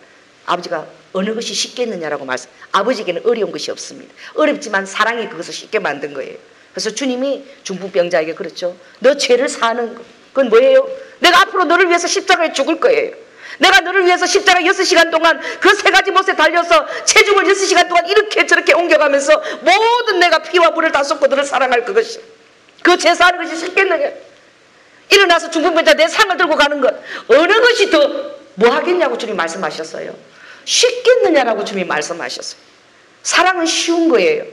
아버지가 어느 것이 쉽겠느냐라고 말씀. 아버지에게는 어려운 것이 없습니다. 어렵지만 사랑이 그것을 쉽게 만든 거예요. 그래서 주님이 중풍병자에게 그렇죠. 너 죄를 사는 건 뭐예요? 내가 앞으로 너를 위해서 십자가에 죽을 거예요. 내가 너를 위해서 십자가 6시간 동안 그 3가지 못에 달려서 체중을 6시간 동안 이렇게 저렇게 옮겨가면서 모든 내가 피와 물을 다 쏟고 너를 사랑할 그것이. 그 죄 사는 것이 쉽겠느냐? 일어나서 중풍병자 내 상을 들고 가는 것. 어느 것이 더 뭐 하겠냐고 주님 말씀하셨어요. 쉽겠느냐라고 주님 말씀하셨어요. 사랑은 쉬운 거예요.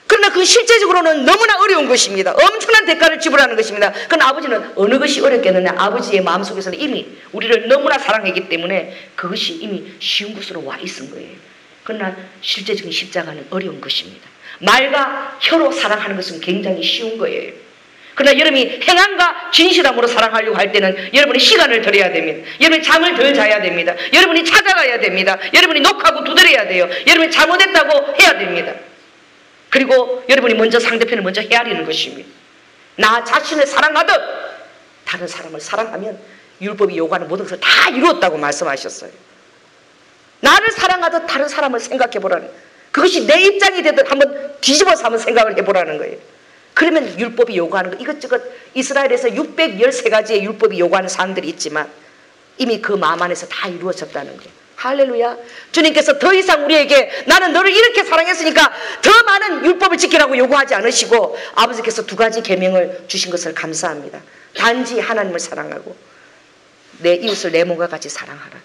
그러나 그 실제적으로는 너무나 어려운 것입니다. 엄청난 대가를 지불하는 것입니다. 그러나 아버지는 어느 것이 어렵겠느냐. 아버지의 마음속에서는 이미 우리를 너무나 사랑했기 때문에 그것이 이미 쉬운 것으로 와 있은 거예요. 그러나 실제적인 십자가는 어려운 것입니다. 말과 혀로 사랑하는 것은 굉장히 쉬운 거예요. 그러나 여러분이 행함과 진실함으로 사랑하려고 할 때는 여러분이 시간을 들여야 됩니다. 여러분이 잠을 덜 자야 됩니다. 여러분이 찾아가야 됩니다. 여러분이 녹하고 두드려야 돼요. 여러분이 잘못했다고 해야 됩니다. 그리고 여러분이 먼저 상대편을 먼저 헤아리는 것입니다. 나 자신을 사랑하듯 다른 사람을 사랑하면 율법이 요구하는 모든 것을 다 이루었다고 말씀하셨어요. 나를 사랑하듯 다른 사람을 생각해 보라는, 그것이 내 입장이 되든 한번 뒤집어서 한번 생각을 해보라는 거예요. 그러면 율법이 요구하는 것, 이것저것 이스라엘에서 613가지의 율법이 요구하는 사항들이 있지만 이미 그 마음 안에서 다 이루어졌다는 거예요. 할렐루야. 주님께서 더 이상 우리에게 나는 너를 이렇게 사랑했으니까 더 많은 율법을 지키라고 요구하지 않으시고 아버지께서 2가지 계명을 주신 것을 감사합니다. 단지 하나님을 사랑하고 내 이웃을 내 몸과 같이 사랑하라.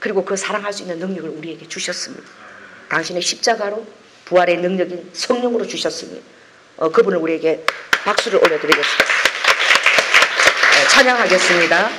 그리고 그 사랑할 수 있는 능력을 우리에게 주셨습니다. 당신의 십자가로 부활의 능력인 성령으로 주셨으니 그분을 우리에게 박수를 올려드리겠습니다. 찬양하겠습니다.